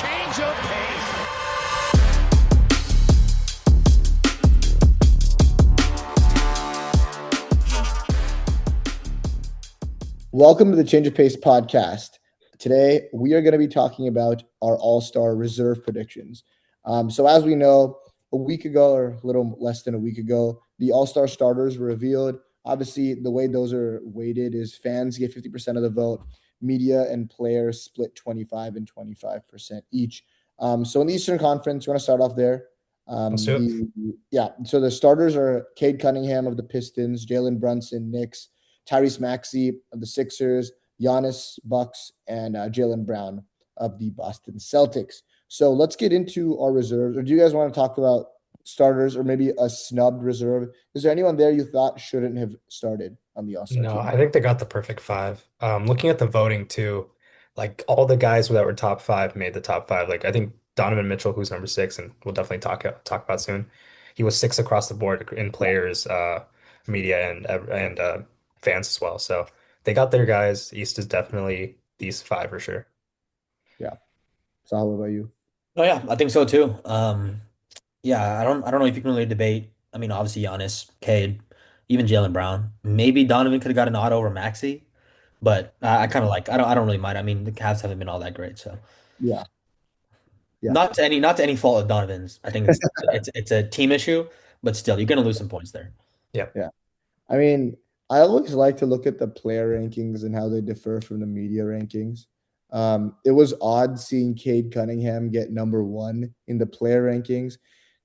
change of pace. Welcome to the Change of Pace podcast. Today, we are going to be talking about our All-Star reserve predictions. So as we know, a week ago or a little less than a week ago, the All-Star starters were revealed. Obviously, the way those are weighted is fans get 50% of the vote, media and players split 25 and 25% each. So in the Eastern Conference, we're going to start off there. So the starters are Cade Cunningham of the Pistons, Jalen Brunson, Knicks, Tyrese Maxey of the Sixers, Giannis, Bucks, and Jaylen Brown of the Boston Celtics. So let's get into our reserves. Or do you guys want to talk about starters or maybe a snubbed reserve? Is there anyone there you thought shouldn't have started on the All-Star No, team? I think they got the perfect five. Looking at the voting too, like all the guys that were top five made the top five. Like I think Donovan Mitchell, who's number six, and we'll definitely talk about soon. He was six across the board in players, media, and fans as well. So they got their guys. East is definitely these five for sure. Yeah. So how about you? Oh yeah, I think so too. Yeah, I don't know if you can really debate. I mean, obviously Giannis, Cade, even Jaylen Brown. Maybe Donovan could have got an auto over Maxey, but I kind of like I don't really mind. I mean, the Cavs haven't been all that great, so Yeah. Yeah. not to any fault of Donovan's. I think it's a team issue, but still, you're gonna lose some points there. Yeah. Yeah. I mean, I always like to look at the player rankings and how they differ from the media rankings. It was odd seeing Cade Cunningham get number one in the player rankings.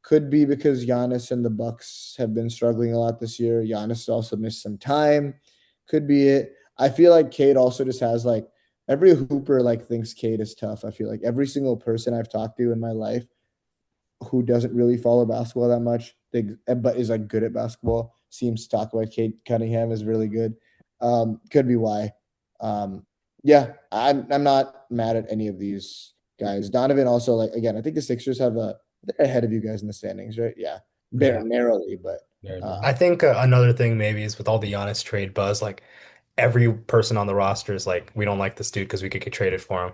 Could be because Giannis and the Bucks have been struggling a lot this year. Giannis also missed some time. Could be it. I feel like Cade also just has like every hooper like thinks Cade is tough. I feel like every single person I've talked to in my life who doesn't really follow basketball that much, but is like good at basketball, seems to talk about Cade Cunningham is really good. Could be why. I'm not mad at any of these guys. Donovan also, like, again, I think the Sixers they're ahead of you guys in the standings, right? Yeah, Yeah, narrowly, but barely. I think another thing maybe is with all the Giannis trade buzz, like every person on the roster is like, we don't like this dude because we could get traded for him.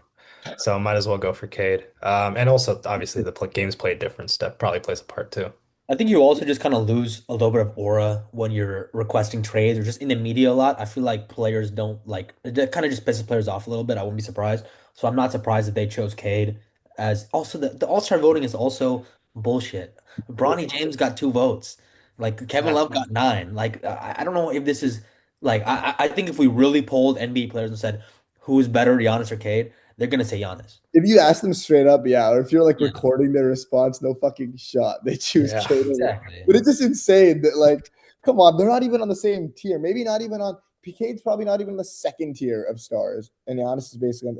So might as well go for Cade. And also obviously the games played different stuff probably plays a part too. I think you also just kind of lose a little bit of aura when you're requesting trades or just in the media a lot. I feel like players don't like that kind of just pisses players off a little bit. I wouldn't be surprised. So I'm not surprised that they chose Cade as also the All-Star voting is also bullshit. Bronny James got 2 votes. Like Kevin Love got 9. Like I don't know if this is like I think if we really polled NBA players and said who's better, Giannis or Cade, they're gonna say Giannis. if you ask them straight up, yeah, or if you're like Yeah, recording their response, no fucking shot. They choose Yeah. Cade. exactly. But it's just insane that, like, come on, they're not even on the same tier. Maybe not even on PK's probably not even the second tier of stars, and Giannis is basically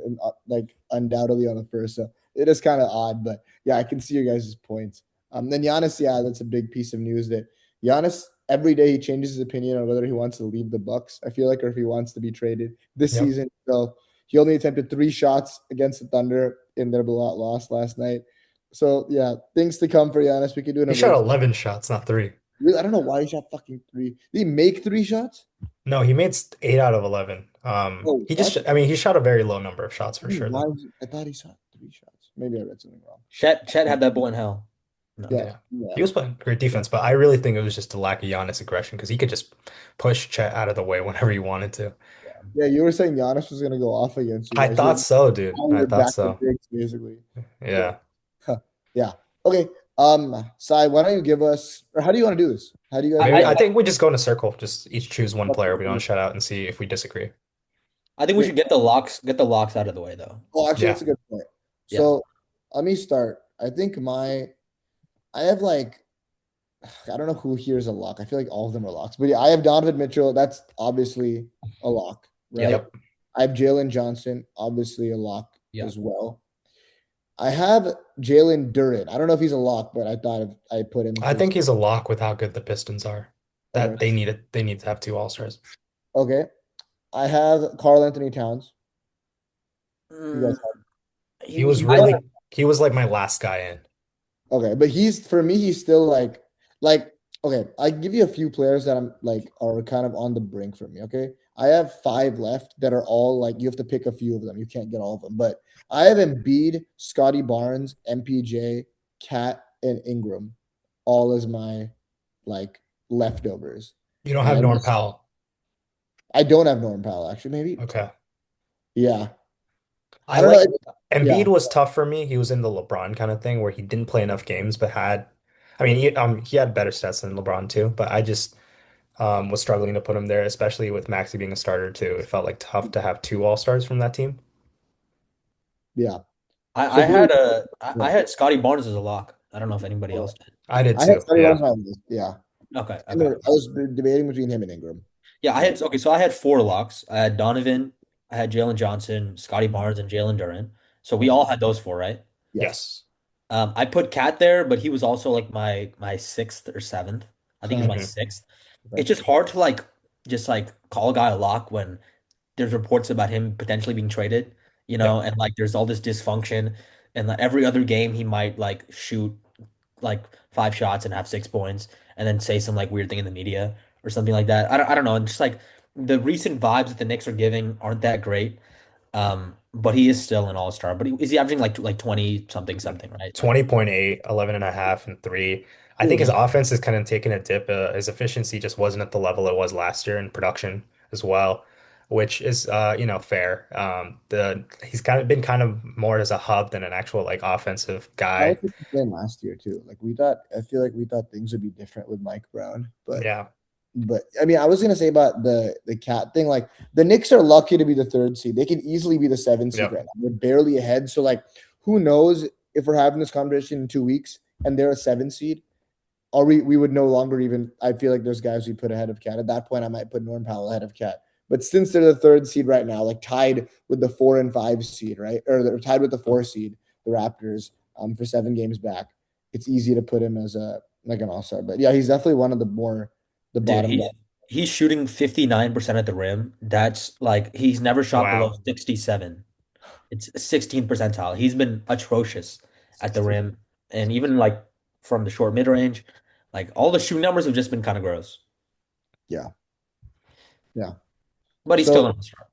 like undoubtedly on the first. So it is kind of odd, but yeah, I can see your guys' points. Then Giannis, yeah, that's a big piece of news that Giannis every day he changes his opinion on whether he wants to leave the Bucks. I feel like, or if he wants to be traded this Yep. season. So he only attempted 3 shots against the Thunder in their loss last night. So yeah, things to come for Giannis. We could do an He shot emergency. 11 shots, not three. Really, I don't know why he shot fucking 3. Did he make 3 shots? No, he made 8 out of 11. Oh, He what? just, I mean, he shot a very low number of shots for sure, Why though. was I thought he shot 3 shots. Maybe I read something wrong. Chet had that boy in hell. No. Yeah, Yeah. yeah, He was playing great defense, but I really think it was just a lack of Giannis aggression because he could just push Chet out of the way whenever he wanted to. yeah. You were saying Giannis was gonna go off against you I guys. thought so, dude. All I your thought backup so. bigs, basically. Yeah, Yeah. huh. Yeah. Okay. Sai, why don't you give us, or how do you want to do this? How do you guys Maybe I, I want think we just go in a circle, just each choose one player. We don't to? shut out and see if we disagree. I think we should get the locks out of the way though. Oh, actually, Yeah. that's a good point. Yeah. So let me start. I think I have like, I don't know who here is a lock. I feel like all of them are locks. But yeah, I have Donovan Mitchell. That's obviously a lock, right? Yep. Yep. I have Jalen Johnson, obviously a lock Yeah. as well. I have Jalen Duren. I don't know if he's a lock, but I thought I put him I because think he's a lock with how good the Pistons are. That okay. they need to have two All-Stars. Okay. I have Karl Anthony Towns. You Mm, guys have He was I, really he was like my last guy in. okay, but he's for me, he's still like okay. I give you a few players that I'm like are kind of on the brink for me. Okay. I have five left that are all like you have to pick a few of them. You can't get all of them, but I have Embiid, Scotty Barnes, MPJ, Cat, and Ingram, all as my like leftovers. You don't And have Norm Powell. I don't have Norman Powell actually. Maybe Okay. yeah. I I don't know. like Yeah, Embiid was tough for me. He was in the LeBron kind of thing where he didn't play enough games, but had, I mean, he had better stats than LeBron too. But I just was struggling to put him there, especially with Maxey being a starter too. It felt like tough to have two all-stars from that team. yeah. I So I who? had a I Yeah, had Scotty Barnes as a lock. I don't know if anybody else did. I did I had too. Scotty Barnes Yeah. on my list. Yeah, Okay, him okay. I was debating between him and Ingram. Yeah, I Yeah, had okay, so I had four locks. I had Donovan, I had Jalen Johnson, Scotty Barnes, and Jalen Duren. So we yeah, all had those four, right? yes. Yes. I put Cat there, but he was also like my sixth or seventh. I think he's my Hmm. sixth. Okay. It's just hard to like just like call a guy a lock when there's reports about him potentially being traded, Yep. and like there's all this dysfunction, and like every other game he might like shoot like 5 shots and have 6 points, and then say some like weird thing in the media or something like that. I don't know. And just like the recent vibes that the Knicks are giving aren't that great. But he is still an all-star. But is he averaging like 20 something something, right? Like 20.8, 11 and a half, and three. I think his Ooh, offense is kind of taking a dip. His efficiency just wasn't at the level it was last year in production as well, which is fair. The he's kind of been kind of more as a hub than an actual like offensive that was guy. the plan last year too. Like we thought, I feel like we thought things would be different with Mike Brown, Yeah. but I mean, I was gonna say about the cat thing. Like the Knicks are lucky to be the third seed. They can easily be the seventh seed Yep. right now. They're barely ahead. So like, who knows if we're having this conversation in 2 weeks and they're a seven seed? Or we would no longer even. I feel like there's guys we put ahead of Cat. At that point, I might put Norm Powell ahead of Cat. But since they're the third seed right now, like tied with the 4 and 5 seed, right? Or they're tied with the 4 seed, the Raptors, for 7 games back. It's easy to put him as a like an all-star. But yeah, he's definitely one of the more the dude, bottom. he's shooting 59% at the rim. That's like he's never shot below Wow. 67. It's 16 percentile. He's been atrocious at the rim, and even like from the short mid range, like all the shooting numbers have just been kind of gross. Yeah, yeah. But he's So still an all-star.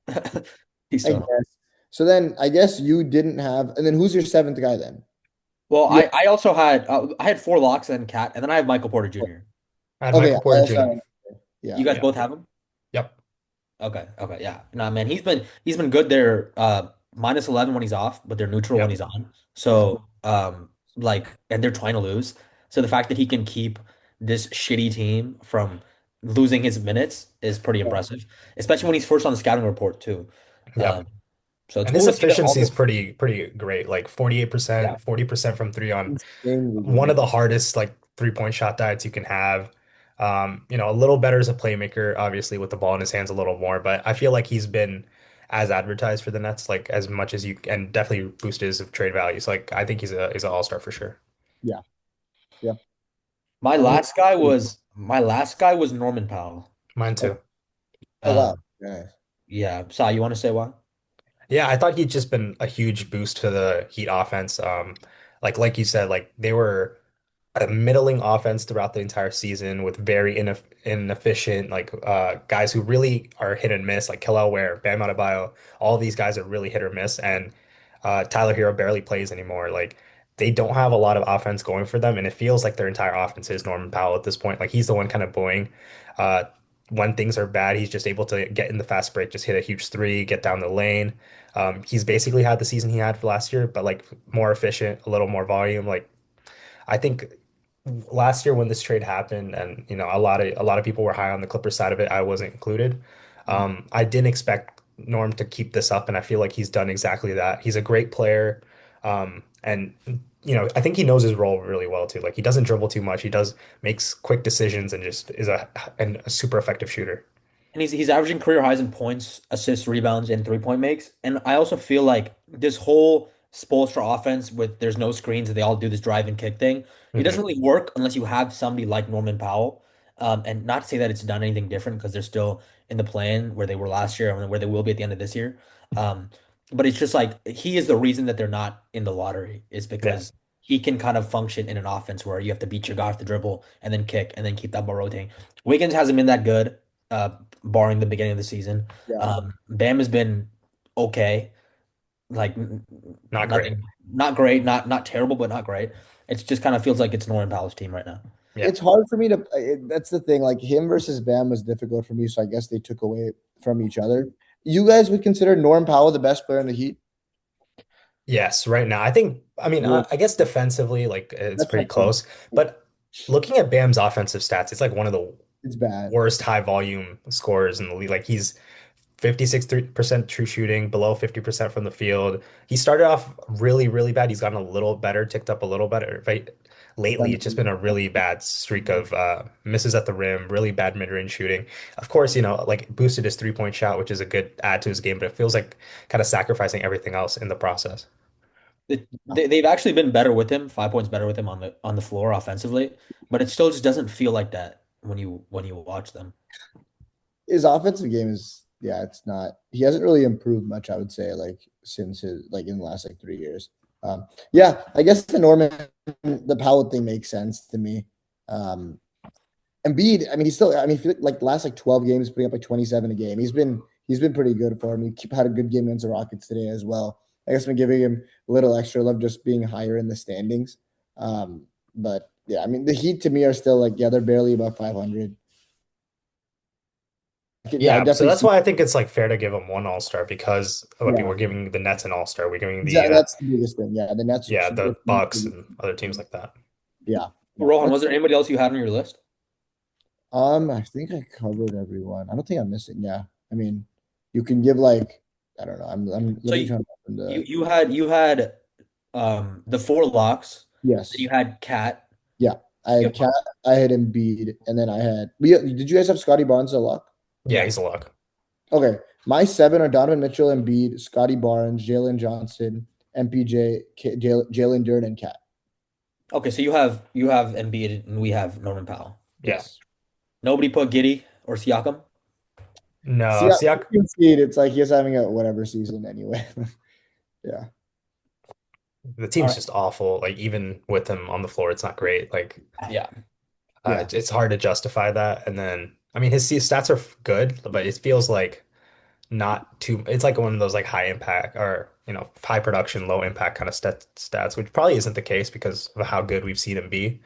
He's I still an all-star. guess. So then I guess you didn't have. And then who's your seventh guy then? Well, You I also had I had four locks and Cat, and then I have Michael Porter Jr. I had okay. Michael Porter Jr. You Yeah, guys Yeah. both have him? Yep. Okay, okay, yeah. Nah, man, he's been good there. Minus 11 when he's off, but they're neutral when Yep. he's on. yeah, So, like, and they're trying to lose. So the fact that he can keep this shitty team from losing his minutes is pretty yeah. impressive, especially when he's first on the scouting report too. Yep. Um, so it's And cool his to see that all efficiency is the pretty great. Like yeah. 48%, 40% from three on Insanely one of good. the hardest like three-point shot diets you can have. A little better as a playmaker, obviously with the ball in his hands a little more, but I feel like he's been as advertised for the Nets, like as much as you and definitely boosted his trade value. So like I think he's an all-star for sure. Yeah, yeah. And My last guy was Norman Powell. Mine oh, too. oh wow, Um, nice. yeah. Sai, you want to say why? Yeah, I thought he'd just been a huge boost to the Heat offense. Like you said, like they were a middling offense throughout the entire season with very inefficient like guys who really are hit and miss, like Kel'el Ware, Bam Adebayo. All these guys are really hit or miss, and Tyler Hero barely plays anymore. Like they don't have a lot of offense going for them, and it feels like their entire offense is Norman Powell at this point. Like he's the one kind of buoying. Uh, when things are bad, he's just able to get in the fast break, just hit a huge three, get down the lane. He's basically had the season he had for last year, but like more efficient, a little more volume. Like I think last year when this trade happened, and a lot of people were high on the Clippers side of it, I wasn't included. I didn't expect Norm to keep this up, and I feel like he's done exactly that. He's a great player, and I think he knows his role really well too. Like he doesn't dribble too much. He does makes quick decisions and just is a super effective shooter. And he's averaging career highs in points, assists, rebounds, and 3-point makes. And I also feel like this whole Spoelstra offense with there's no screens and they all do this drive and kick thing, it Hmm. doesn't really work unless you have somebody like Norman Powell. And not to say that it's done anything different because they're still in the plan where they were last year and where they will be at the end of this year. Um, but it's just like he is the reason that they're not in the lottery is Yeah. because he can kind of function in an offense where you have to beat your guy off the dribble and then kick and then keep that ball rotating. Wiggins hasn't been that good. barring the beginning of the season. Yeah. Bam has been okay, like Not great. nothing, not great, not terrible, but not great. It just kind of feels like it's Norman Powell's team right now. Yeah. It's hard for me to. That's the thing. Like him versus Bam was difficult for me, so I guess they took away from each other. You guys would consider Norm Powell the best player in the Heat? Yes, right now. I mean, Yeah, I guess defensively, like it's that's pretty what I'm close. But looking at Bam's offensive stats, it's like one of the It's bad. worst high volume scorers in the league. Like he's 56% true shooting, below 50% from the field. He started off really, really bad. He's gotten a little better, ticked up a little better. But lately, it's just been a really bad streak of misses at the rim, really bad mid-range shooting. Of course, like boosted his three-point shot, which is a good add to his game, but it feels like kind of sacrificing everything else in the process. They've actually been better with him, 5 points better with him on the floor offensively, but it still just doesn't feel like that when you watch them. His offensive game is, yeah, it's not. He hasn't really improved much, I would say, like since his like in the last like 3 years. Yeah, I guess the Powell thing makes sense to me. Um, Embiid, I mean, he's still. I mean, if you look, like the last like 12 games, putting up like 27 a game. He's been pretty good for him. He had a good game against the Rockets today as well. I guess I'm giving him a little extra love just being higher in the standings. But yeah, I mean, the Heat to me are still like, yeah, they're barely above 500. Yeah, I Yeah, so definitely that's see. why I think it's like fair to give him one All-Star because I mean, Yeah, we're giving the Nets an All-Star. We're giving exactly. That's the biggest thing. Yeah, the Nets yeah, should the get. Bucks and other teams like that. Yeah, yeah. Rohan, was there anybody else you had on your list? I think I covered everyone. I don't think I'm missing. Yeah, I mean, you can give like, I don't know. I'm So literally trying to open the. you had the four locks, then Yes. you had Cat. Yeah, I You had have, Cat, I had Embiid, and then I had. Did you guys have Scotty Barnes a lock? Yeah, yeah. he's a lock. Okay, my seven are Donovan Mitchell, Embiid, Scotty Barnes, Jalen Johnson, MPJ, Jalen Duren, and Cat. Okay, so you have Embiid and we have Norman Powell. Yeah. Yes. Nobody put Giddy or Siakam. See, No, I Siak, can see it. It's like he's having a whatever season anyway. Yeah. the All team's right. just awful. Like even with him on the floor, it's not great. Like Yeah. Yeah. it's hard to justify that. And then I mean his stats are good, but it feels like not too. It's like one of those like high impact or high production, low impact kind of stats, which probably isn't the case because of how good we've seen him be.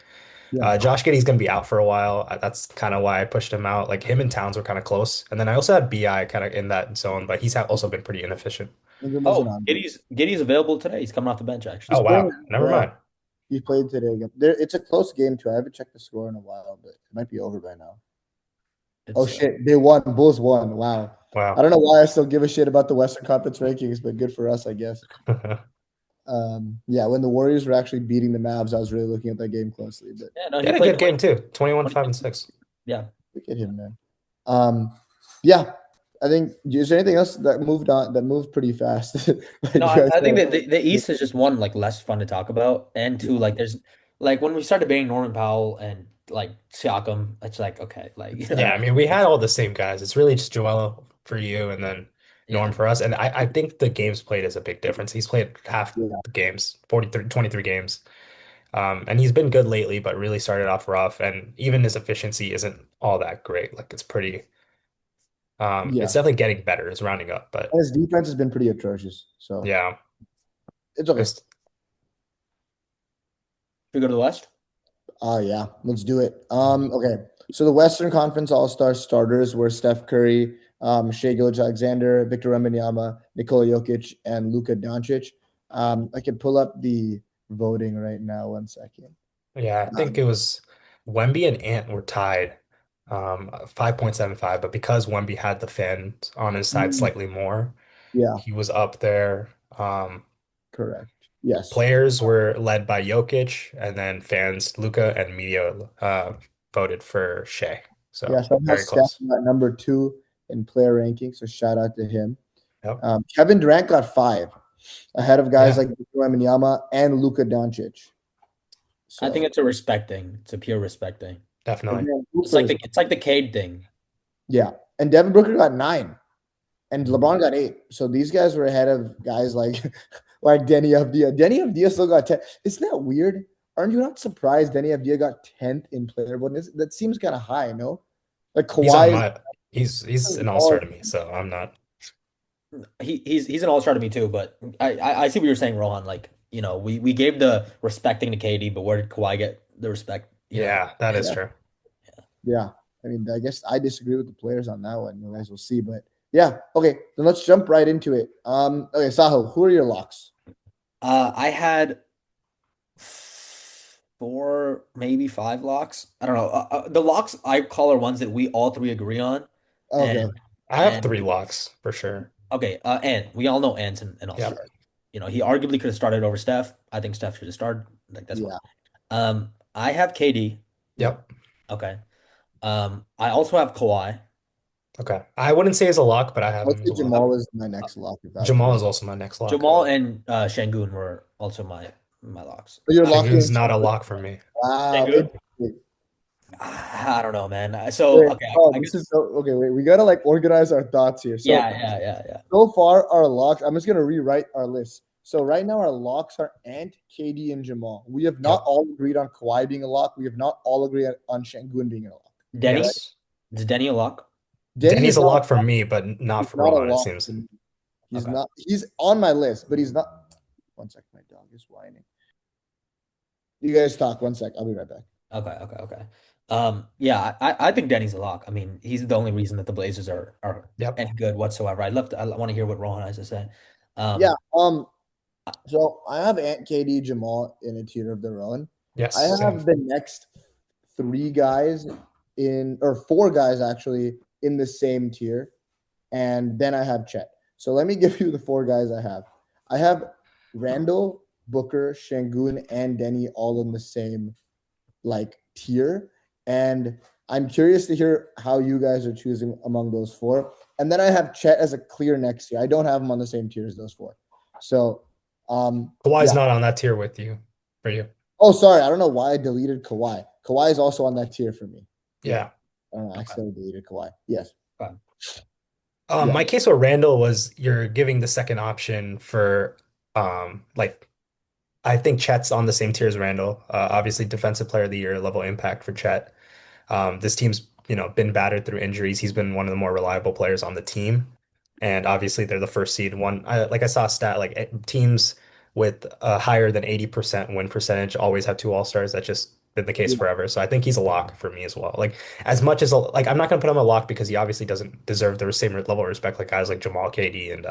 Yeah. Josh Giddey's gonna be out for a while. That's kind of why I pushed him out. Like him and Towns were kind of close, and then I also had Bi kind of in that zone, but he's also been pretty inefficient. Ingram wasn't Oh, on. Giddy's available today. He's coming off the bench He's Oh actually. playing. wow, never Yeah. mind. He played today again. It's a close game too. I haven't checked the score in a while, but it might be over by now. Oh It's shit, they won. Bulls won. Wow. I Wow. don't know why I still give a shit about the Western Conference rankings, but good for us, I guess. Yeah, when the Warriors were actually beating the Mavs, I was really looking at that game closely. But yeah, no, They he had a played good game too. 21, 5, 20. and 6. Yeah. look at him, man. Yeah, I think. Is there anything else that moved on that moved pretty fast? Like No, you guys I think said? that the East is just one like less fun to talk about, and two like there's like when we started debating Norman Powell and like Siakam, it's like okay, like Yeah, I mean we had all the same guys. It's really just Joel for you and then yeah, Norm for us. And I think the games played is a big difference. He's played half Yeah, the games, 43, 23 games. And he's been good lately, but really started off rough. And even his efficiency isn't all that great. Like it's pretty, it's yeah. definitely getting better. It's rounding up, And but his defense has been pretty atrocious, so yeah, it's okay. it's should we go to the West? Yeah, let's do it. Okay. So the Western Conference All-Star starters were Steph Curry, Shai Gilgeous-Alexander, Victor Wembanyama, Nikola Jokic, and Luka Doncic. I can pull up the voting right now. 1 second. yeah. I think Um, it was Wemby and Ant were tied, 5.75. But because Wemby had the fans on his side mm, slightly more, yeah, he was up there. correct. Yes. Players were led by Jokic, and then fans, Luca and media voted for Shea. Yeah, So somehow very Steph close. got number two in player ranking, so shout out to him. Yep. Kevin Durant got five, ahead of guys Yeah, like Victor Wembanyama and Luka Doncic. I think So, it's a respect thing. It's a pure respect thing. definitely. again, Luka is, It's like the Cade thing. yeah. And Devin Booker got nine. And Mhm. LeBron got eight. So these guys were ahead of guys like like Deni Avdija. Deni Avdija still got 10. Isn't that weird? Aren't you not surprised Deni Avdija got 10th in player voting? That seems kind of high, no? Like He's on Kawhi is my He's an all-star to me, so I'm not. He's an all-star to me too, but I see what you're saying, Rohan. Like, we gave the respecting to KD, but where did Kawhi get the respect? Yeah, that is Yeah. true. Yeah. I mean, I guess I disagree with the players on that one. You guys will see. But yeah, okay. Then let's jump right into it. Okay, Saho, who are your locks? I had four, maybe five locks. I don't know. The locks I call are ones that we all three agree on, Okay. and I have and three locks for sure. okay. And we all know Ant's an all-star. Yep. He arguably could have started over Steph. I think Steph should have started. Like that's fine. Yeah. I have KD. Yep. Okay. I also have Kawhi. Okay. I wouldn't say he's a lock, but I I have would him say as well. Jamal is my next lock if I have to Jamal go. is also my next lock. Jamal and Şengün were also my locks. But you're locking Şengün's in not a Shengun. lock for me. Wow. Şengün? Interesting. I don't know, man. So Wait, okay, oh, I this is guess so okay. Wait, we gotta like organize our thoughts here. yeah, yeah, yeah, yeah. So far, our locks. I'm just gonna rewrite our list. So right now, our locks are Ant, KD, and Jamal. We have not Yep. all agreed on Kawhi being a lock. We have not all agreed on Şengün being a lock. Denny? Right? Yes. Is Denny a lock? Denny Denny's is a not. lock for me, but not He's for not a Rohan, it lock. seems. He's Okay. not. He's on my list, but he's not. One sec, my dog is whining. You guys talk. One sec. I'll be right back. Okay, okay, okay. Yeah, I think Denny's a lock. I mean, he's the only reason that the Blazers are Yep. any good whatsoever. I want to hear what Rohan has to say. Yeah. Um, So I have Ant, KD, Jamal in a tier of their own. I Yes, same. have the next three guys in, or four guys actually in the same tier, and then I have Chet. So let me give you the four guys I have. I have Randall, Booker, Şengün, and Denny all in the same like tier, and I'm curious to hear how you guys are choosing among those four. And then I have Chet as a clear next tier. I don't have him on the same tier as those four. So, Kawhi's yeah. not on that tier with you, for you. Oh, sorry. I don't know why I deleted Kawhi. Kawhi is also on that tier for me. Yeah. Yeah. I don't know. I okay, accidentally deleted Kawhi. Yes. fine. Yeah. My case with Randall was you're giving the second option for like I think Chet's on the same tier as Randall. Obviously defensive player of the year level impact for Chet. This team's, been battered through injuries. He's been one of the more reliable players on the team. And obviously they're the first seed. I saw a stat like teams with a higher than 80% win percentage always have two all-stars. That's just been the case Yeah. forever. So I think he's a lock for me as well. Like as much as like I'm not gonna put him a lock because he obviously doesn't deserve the same level of respect like guys like Jamal, KD, and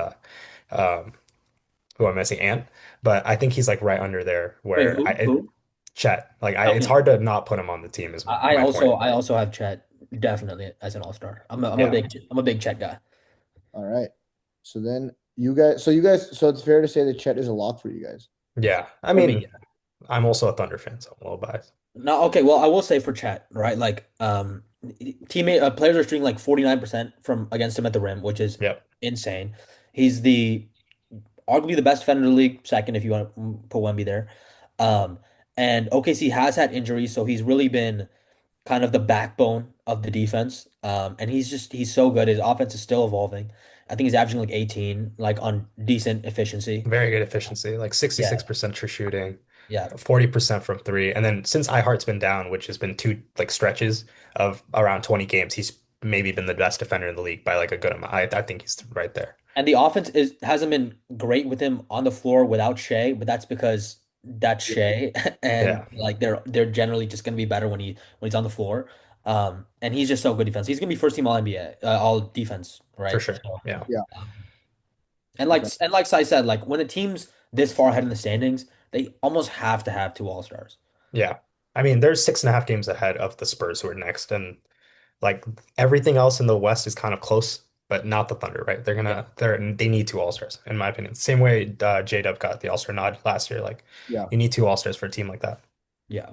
um who I'm missing, Ant. But I think he's like right under there Wait, where who? Who? Chet. It's Okay. hard to not put him on the team is my point. I also have Chet definitely as an all-star. Yeah. I'm a big Chet guy. All right. So then so it's fair to say that Chet is a lock for you guys. Yeah. I For me, mean, I'm also a Thunder fan, so I'm a little biased. no, okay. Well, I will say for Chet, right? Like, teammate players are shooting like 49% from against him at the rim, which is Yep. insane. He's the arguably the best defender in the league, second if you want to put Wemby there. Um, and OKC has had injuries, so he's really been kind of the backbone of the defense. And he's so good. His offense is still evolving. I think he's averaging like 18, like on decent efficiency. Very good efficiency, like Yeah, 66% true shooting, yeah. 40% from three. And then since iHeart's been down, which has been two like stretches of around 20 games, he's maybe been the best defender in the league by like a good amount. I think he's right there. And the offense is hasn't been great with him on the floor without Shea, but that's because that's Shea, and Yeah, like they're generally just gonna be better when he's on the floor. And he's just so good defense. He's gonna be first team All NBA, all defense, for right? sure. So, Yeah. Yeah. um, Okay. and like Sai said, like when the team's this far ahead in the standings, they almost have to have two All Stars. Yeah. I mean, there's 6.5 games ahead of the Spurs who are next. And like everything else in the West is kind of close, but not the Thunder, right? Yeah, They need two All-Stars, in my opinion. Same way J-Dub got the All-Star nod last year. Like Yeah. you need two All-Stars for a team like that. yeah.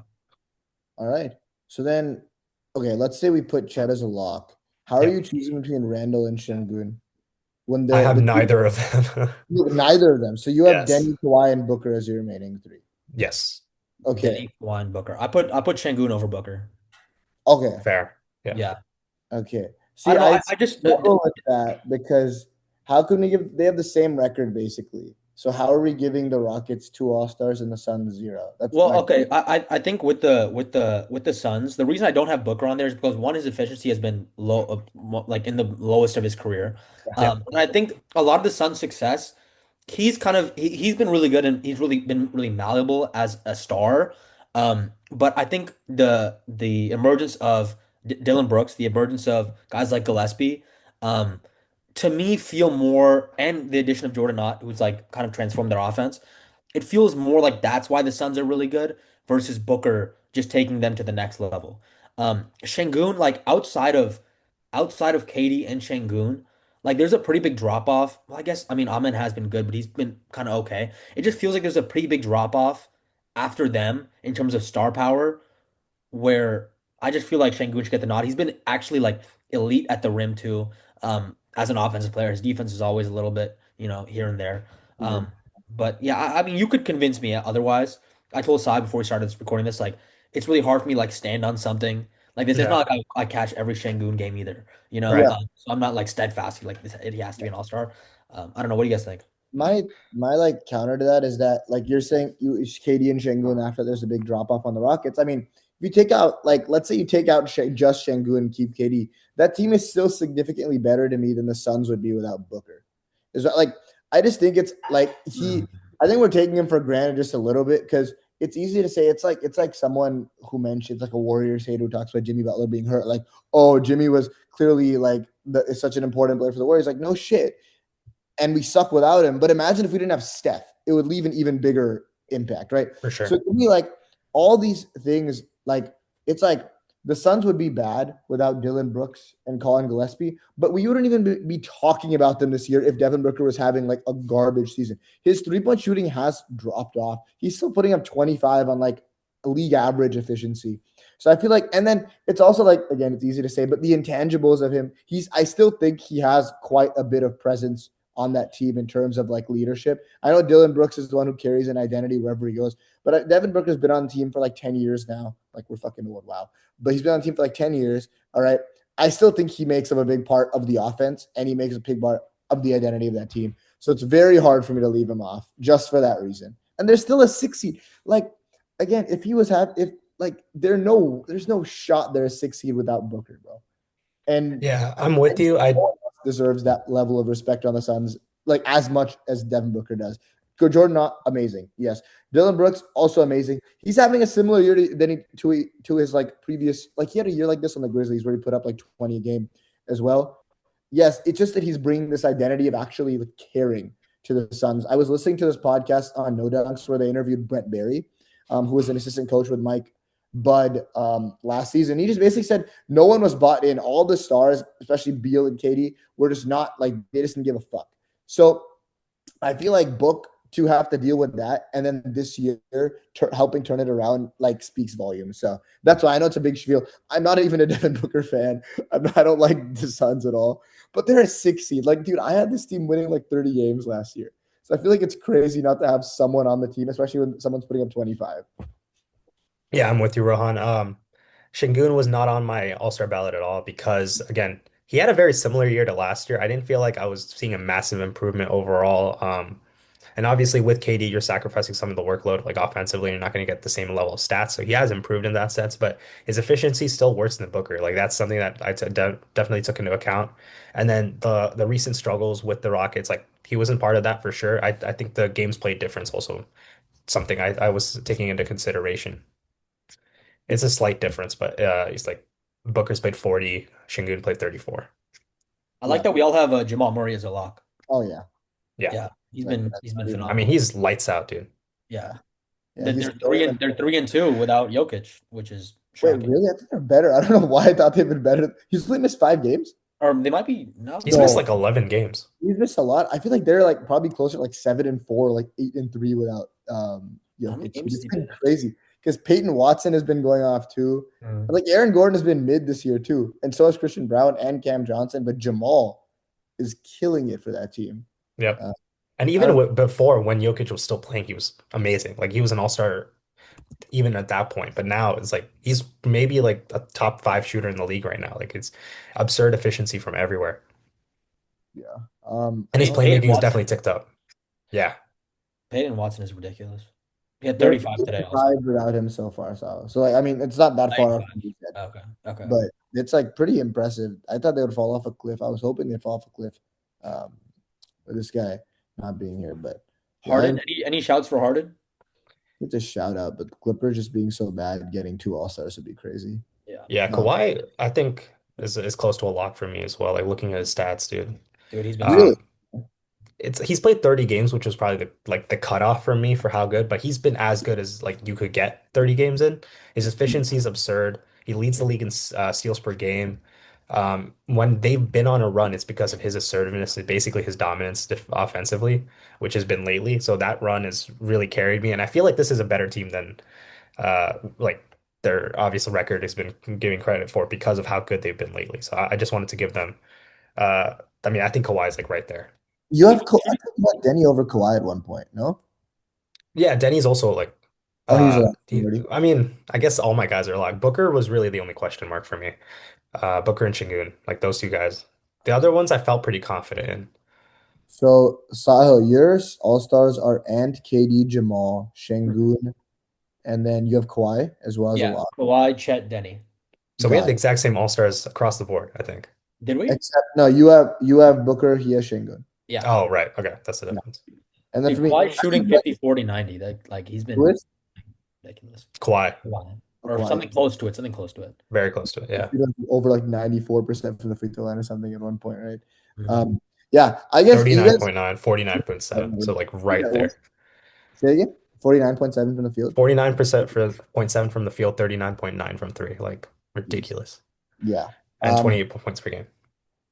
All right. So then, okay, let's say we put Chet as a lock. How are Yeah. you choosing between Randall and Şengün when I they're have the neither of them. neither of them? So you have Yes. Denny, Kawhi, and Booker as your remaining three. Yes. Okay. Denny, Kawhi, Booker. I put Şengün over Booker. Okay. Fair. Yeah. Yeah. Okay. I See, don't know. I I just struggle with that because how can we give they have the same record basically. So how are we giving the Rockets two All-Stars and the Suns zero? That's Well, my okay. I think with the Suns, the reason I don't have Booker on there is because one, his efficiency has been low, like in the lowest of his career. Yeah. And I think a lot of the Suns' success, he's been really good and he's really been really malleable as a star. But I think the emergence of Dylan Brooks, the emergence of guys like Gillespie, um, to me feel more, and the addition of Jordan Knott, who's like kind of transformed their offense. It feels more like that's why the Suns are really good versus Booker just taking them to the next level. Şengün, like outside of Katie and Şengün, like there's a pretty big drop off. Well, I guess I mean Amen has been good, but he's been kind of okay. It just feels like there's a pretty big drop off after them in terms of star power where I just feel like Şengün should get the nod. He's been actually like elite at the rim too. As an offensive player, his defense is always a little bit, here and there. weird. But yeah, I mean, you could convince me otherwise. I told Sai before we started recording this, like, it's really hard for me like stand on something like this. It's Yeah. not like I catch every Şengün game either, Right. Yeah, So I'm not like steadfast. Like this, he has to be an all-star. I don't know. What do you guys think? my like counter to that is that like you're saying you KD and Şengün after there's a big drop off on the Rockets. I mean, if you take out like let's say you take out just Şengün and keep KD, that team is still significantly better to me than the Suns would be without Booker. Is that like I just think it's like I think we're taking him for granted just a little bit because it's easy to say it's like someone who mentions like a Warriors hater who talks about Jimmy Butler being hurt, like, oh, Jimmy was clearly like is such an important player for the Warriors. Like, no shit, and we suck without him. But imagine if we didn't have Steph, it would leave an even bigger impact, right? For So sure. to me, like all these things, like it's like the Suns would be bad without Dylan Brooks and Colin Gillespie, but we wouldn't even be talking about them this year if Devin Booker was having like a garbage season. His 3-point shooting has dropped off. He's still putting up 25 on like a league average efficiency. So I feel like, and then it's also like, again, it's easy to say, but the intangibles of him, I still think he has quite a bit of presence on that team in terms of like leadership. I know Dylan Brooks is the one who carries an identity wherever he goes, but Devin Booker has been on the team for like 10 years now. Like we're fucking old, wow. But he's been on the team for like 10 years. All right. I still think he makes up a big part of the offense and he makes a big part of the identity of that team. So it's very hard for me to leave him off just for that reason. And there's still a 6 seed. Like again, if he was if like there's no shot they're a 6 seed without Booker, bro. And Yeah, I'm with you. no one else deserves that level of respect on the Suns, like as much as Devin Booker does. Good Jordan, not amazing. Yes, Dylan Brooks also amazing. He's having a similar year to his like previous. Like he had a year like this on the Grizzlies where he put up like 20 a game as well. Yes, it's just that he's bringing this identity of actually like caring to the Suns. I was listening to this podcast on No Dunks where they interviewed Brent Barry, who was an assistant coach with Mike Bud last season. He just basically said no one was bought in. All the stars, especially Beal and Katie, were just not like they just didn't give a fuck. So I feel like Book to have to deal with that, and then this year helping turn it around like speaks volumes. So that's why I know it's a big spiel. I'm not even a Devin Booker fan. I don't like the Suns at all, but they're a 6 seed. Like, dude, I had this team winning like 30 games last year. So I feel like it's crazy not to have someone on the team, especially when someone's putting up 25. Yeah, I'm with you, Rohan. Şengün was not on my All-Star ballot at all because, again, he had a very similar year to last year. I didn't feel like I was seeing a massive improvement overall. And obviously with KD, you're sacrificing some of the workload, like offensively, you're not going to get the same level of stats. So he has improved in that sense, but his efficiency is still worse than Booker. Like that's something that I definitely took into account. And then the recent struggles with the Rockets, like he wasn't part of that for sure. I think the games played difference also something I was taking into consideration. It's a slight difference, but he's like Booker's played 40, Şengün played 34. I like Yeah. that we all have Jamal Murray as a lock. Oh yeah. Yeah. Yeah, he's Like, been I mean, phenomenal. he's lights out, dude. Yeah, yeah. He's they're still three in and they're 3-2 without Jokic, which is Wait, shocking. really? I think they're better. I don't know why I thought they'd been better. He's only missed 5 games. Or they might be no. He's missed No, like 11 games. he's missed a lot. I feel like they're like probably closer to like 7-4, like 8-3 without How many Jokic. games It's has he been missed? crazy because Peyton Watson has been going off too. Mm. And like Aaron Gordon has been mid this year too, and so has Christian Brown and Cam Johnson. But Jamal is killing it for that team. Yep. Uh, And I even don't. before when Jokic was still playing, he was amazing. Like he was an all-star even at that point. But now it's like he's maybe like a top five shooter in the league right now. Like it's absurd efficiency from everywhere. Yeah. And I his don't. Peyton playmaking is definitely Watson. ticked up. Yeah. Peyton Watson is ridiculous. He had They're 35 today also. tied without him so far. So like, I mean, it's not that far off 95. what you said, Okay. Okay. but it's like pretty impressive. I thought they would fall off a cliff. I was hoping they'd fall off a cliff, um, with this guy not being here. But yeah, I Harden, think any shouts for Harden? it's a shout out. But the Clippers just being so bad, getting two All Stars would be crazy. Yeah. Yeah, Um, Kawhi, I think is close to a lock for me as well. Like looking at his stats, dude. Dude, he's been so really, Um, it's he's played 30 games, which was probably the cutoff for me for how good, but he's been as good as like you could get 30 games in. His efficiency is absurd. He leads the league in steals per game. When they've been on a run, it's because of his assertiveness and basically his dominance offensively, which has been lately. So that run has really carried me, and I feel like this is a better team than like their obvious record has been giving credit for because of how good they've been lately. So I just wanted to give them. Uh, I mean, I think Kawhi is like right there. you have I even think you had Denny over Kawhi at one point. No, Yeah, Denny's also like oh, he's a already. I mean, I guess all my guys are like Booker was really the only question mark for me. Booker and Şengün, like those two guys. The other ones I felt pretty confident in. So Sahil, your All Stars are Ant, KD, Jamal, Şengün, and then you have Kawhi as well as a Yeah, lot. Kawhi, Chet, Denny. So we had Got the it. exact same all-stars across the board, I think. Did we? Except no, you have Booker, he has Şengün. Yeah. Oh, right. Okay, that's the Yeah. difference. And then Dude, for me, Kawhi's I shooting think 50, 40, 90. That like he's been Lewis ridiculous. Kawhi, Kawhi. or Or Kawhi. something close to it. Something close to it. very close to it. He Yeah. was over like 94% from the free throw line or something at one point, right? Mhm. Yeah, I guess you guys 39.9, 49.7. So like right yeah, there. say again. 49.7 from the field. 49% for point 0.7 from the field, 39.9 from three. Like ridiculous. Yeah. And 28 points per game.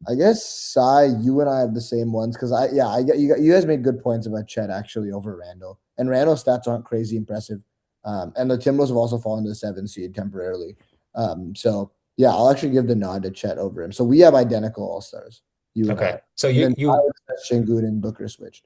I guess Sai, you and I have the same ones because I get you guys made good points about Chet actually over Randall. And Randall's stats aren't crazy impressive. And the Timberwolves have also fallen to the 7th seed temporarily. So yeah, I'll actually give the nod to Chet over him. So we have identical all stars, you and Okay. I. So And you then you Şengün and Booker switched.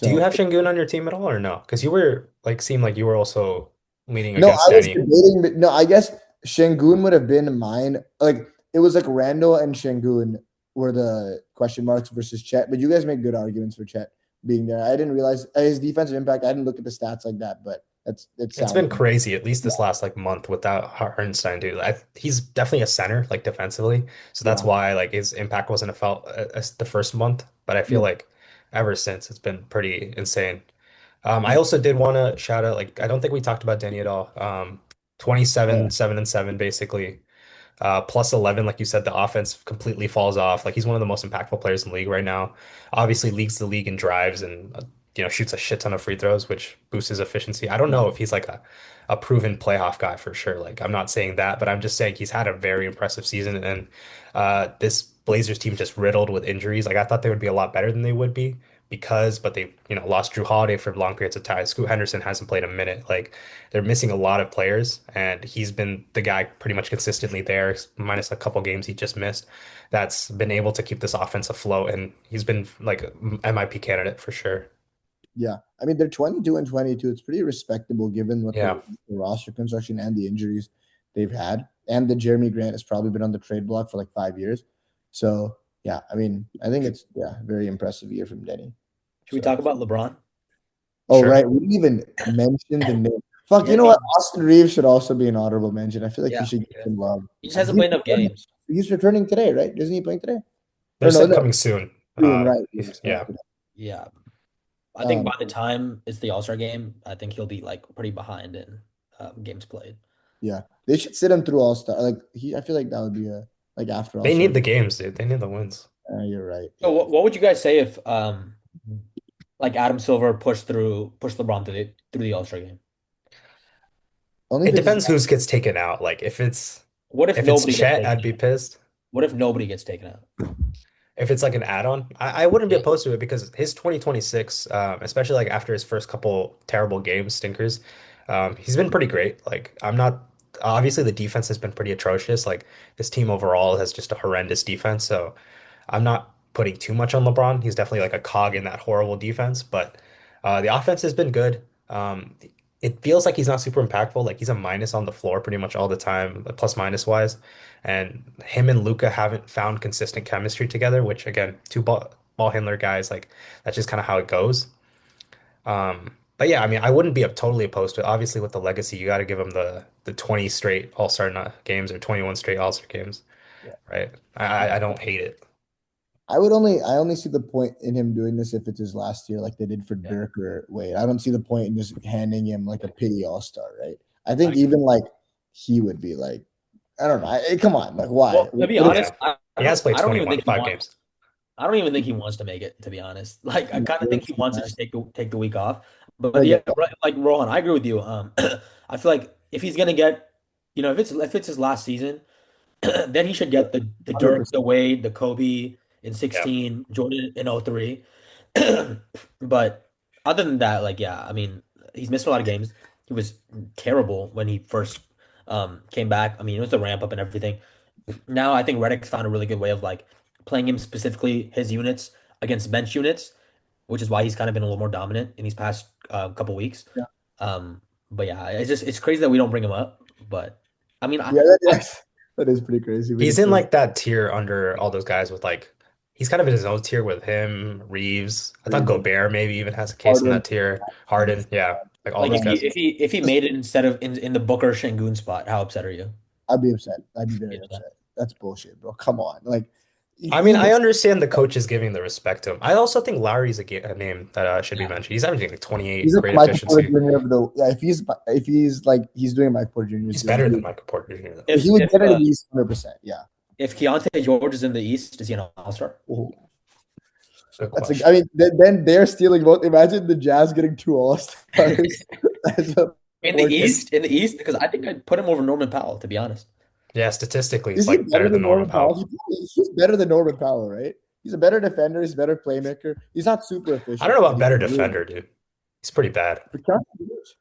do you So have Şengün on your team at all or no? Because you were like seemed like you were also leaning no, against I was Denny. debating, but no, I guess Şengün would have been mine. Like it was like Randall and Şengün were the question marks versus Chet. But you guys make good arguments for Chet being there. I didn't realize his defensive impact. I didn't look at the stats like that, but it It's sounds been crazy, at least this last like month without Hartenstein, dude. He's definitely a center, like defensively. So that's yeah. why like his impact wasn't felt as the first month, but I feel Yeah. like ever since it's been pretty insane. I Yeah. also did want to shout out, like I don't think we talked about Denny at all. 27, Oh, 7 and 7 basically. Plus 11, like you said, the offense completely falls off. Like he's one of the most impactful players in the league right now. Obviously leads the league in drives and shoots a shit ton of free throws, which boosts his efficiency. I don't yeah. know if he's like a proven playoff guy for sure. Like I'm not saying that, but I'm just saying he's had a very impressive season. And this Blazers team just riddled with injuries. Like I thought they would be a lot better than they would be but they lost Drew Holiday for long periods of time. Scoot Henderson hasn't played a minute. Like they're missing a lot of players, and he's been the guy pretty much consistently there, minus a couple games he just missed, that's been able to keep this offense afloat, and he's been like MIP candidate for sure. Yeah. I mean, they're 22 and 22. It's pretty respectable given what Yeah. the roster construction and the injuries they've had. And the Jeremy Grant has probably been on the trade block for like 5 years. So yeah, I mean, I think it's very impressive year from Denny. Should we So talk about LeBron? oh Sure. right, we didn't even mention the name. Fuck, Yeah, you know what? Austin Reeves should also be an honorable mention. I feel like he yeah. should get some love. He just hasn't played enough games. He's returning today, right? Isn't he playing today? They're Or no, saying no, coming soon. June, right? He doesn't start Yeah. today. Yeah. I think Um, by the time it's the All-Star game, I think he'll be like pretty behind in games played. yeah, they should sit him through All Star. Like I feel like that would be a like after All They Star. need the games, dude. They need the wins. You're right. So Yeah, what would you guys say if like Adam Silver pushed LeBron through the All-Star game? only It if it's depends who gets taken out. Like if it's What if if it's nobody gets Chet, taken I'd be out? pissed. What if nobody gets taken out? If it's like an add-on, I wouldn't be Yeah. opposed to it because his 2026, especially like after his first couple terrible games, stinkers, he's been pretty great. Like I'm not obviously the defense has been pretty atrocious. Like this team overall has just a horrendous defense. So I'm not putting too much on LeBron. He's definitely like a cog in that horrible defense, but the offense has been good. It feels like he's not super impactful. Like he's a minus on the floor pretty much all the time, plus minus wise. And him and Luca haven't found consistent chemistry together, which again, two ball handler guys, like that's just kind of how it goes. But yeah, I mean, I wouldn't be totally opposed to it. Obviously, with the legacy, you got to give him the 20 straight All-Star games or 21 straight All-Star games, Yeah. right? I don't hate it. I only see the point in him doing this if it's his last year, like they did for Yeah, Dirk or Wade. I don't see the point in just handing him like a pity all star, right? I I think agree. even like he would be like, I don't know. Come on, like why? Well, to be What if Yeah, honest, he has played I don't even 21 think he five wants. games. I don't even think he wants to make it, to be honest. Like, I he kind of think works he the wants to just best? take the week off. But Like, yeah, right, like Rohan, I agree with you. I feel like if he's gonna get, if it's his last season, then he should get the Dirk, 100%. the Wade, the Kobe in Yeah. 16, Jordan in 03. But other than that, like yeah, I mean, he's missed a lot of games. He was terrible when he first came back. I mean, it was the ramp up and everything. Now I think Reddick's found a really good way of like playing him specifically his units against bench units, which is why he's kind of been a little more dominant in these past couple weeks. Yeah, Um, but yeah, it's crazy that we don't bring him up. But I mean, yeah, yes, that is pretty crazy. We He's just in bring like that tier under all those guys with like he's kind of in his own tier with him, Reeves. I thought Reason. Gobert maybe even has a case in Harden. that tier. Harden, yeah, like all like those Brown. guys. if he made it instead of in the Booker Şengün spot, how upset are you? I'd be upset. I'd be very Yeah. upset. That's bullshit, bro. Come on, like I mean, even I understand the coaches giving the respect to him. I also think Lowry's a name that should be Yeah. mentioned. He's averaging like he's 28, a great Michael Porter efficiency. Jr. of the yeah. If he's like he's doing Michael Porter Jr.'s He's doing, better than Michael Porter Jr. though. he If would if get it at least 100%. Yeah. if Keontae George is in the East, is he an All-Star? Oh, Good that's like question. I mean then they're stealing both. Imagine the Jazz getting two All Stars as a forecast. In the East, because I think I'd put him over Norman Powell, to be honest. Yeah, statistically, he's Is he like better better than than Norman Norman Powell? Powell. He's better than Norman Powell, right? He's a better defender. He's a better playmaker. He's not super I don't efficient, know but about he's better really good. defender, dude. He's pretty bad. For Keontae George.